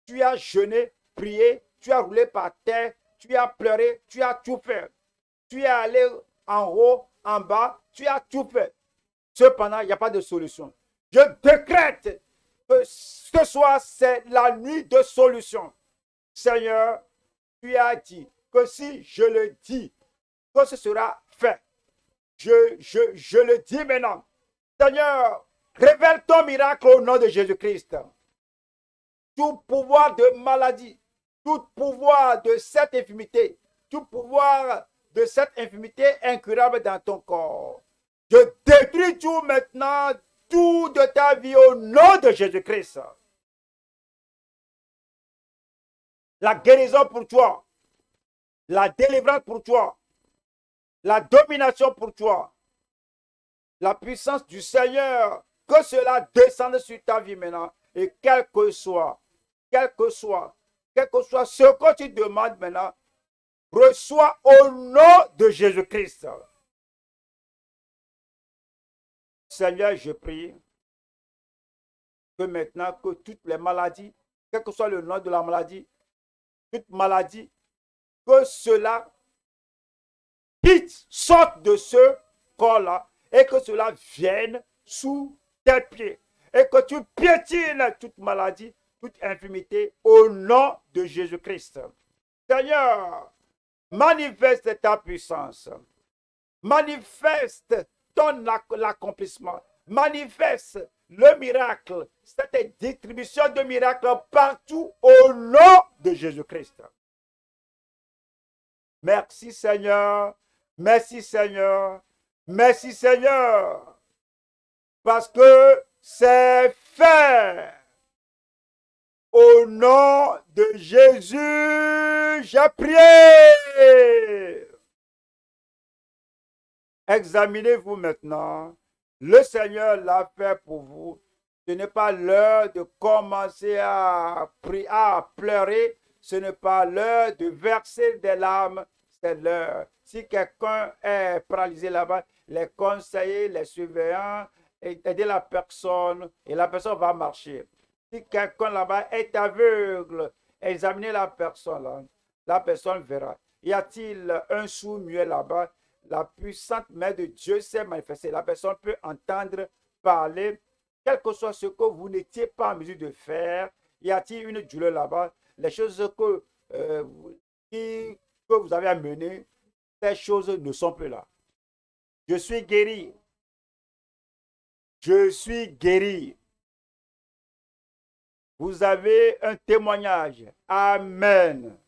tu as jeûné, prié, tu as roulé par terre, tu as pleuré, tu as tout fait. Tu es allé en haut, en bas, tu as tout fait. Cependant, il n'y a pas de solution. Je décrète que ce soir, c'est la nuit de solution. Seigneur, tu as dit que si je le dis, que ce sera fait. Je le dis maintenant. Seigneur, révèle ton miracle au nom de Jésus-Christ. Tout pouvoir de maladie, tout pouvoir de cette infirmité, tout pouvoir de cette infirmité incurable dans ton corps. Je détruis tout maintenant, tout de ta vie au nom de Jésus-Christ. La guérison pour toi, la délivrance pour toi, la domination pour toi, la puissance du Seigneur, que cela descende sur ta vie maintenant. Et quel que soit ce que tu demandes maintenant, reçois au nom de Jésus-Christ. Seigneur, je prie que maintenant que toutes les maladies, quel que soit le nom de la maladie, toute maladie, que cela quitte, sorte de ce corps-là et que cela vienne sous tes pieds et que tu piétines toute maladie, toute infirmité au nom de Jésus-Christ. Seigneur, manifeste ta puissance, manifeste ton accomplissement, manifeste le miracle, cette distribution de miracles partout au nom de Jésus-Christ. Merci Seigneur, merci Seigneur, merci Seigneur, parce que c'est fait. Au nom de Jésus, j'ai prié. Examinez-vous maintenant. Le Seigneur l'a fait pour vous. Ce n'est pas l'heure de commencer à prier, à pleurer. Ce n'est pas l'heure de verser des larmes. C'est l'heure. Si quelqu'un est paralysé là-bas, les conseillers, les surveillants, aider la personne et la personne va marcher. Si quelqu'un là-bas est aveugle, examinez la personne là. La personne verra. Y a-t-il un sourd-muet là-bas? La puissante main de Dieu s'est manifestée. La personne peut entendre parler, quel que soit ce que vous n'étiez pas en mesure de faire. Y a-t-il une douleur là-bas? Les choses que vous avez amenées, ces choses ne sont plus là. Je suis guéri. Je suis guéri. Vous avez un témoignage. Amen.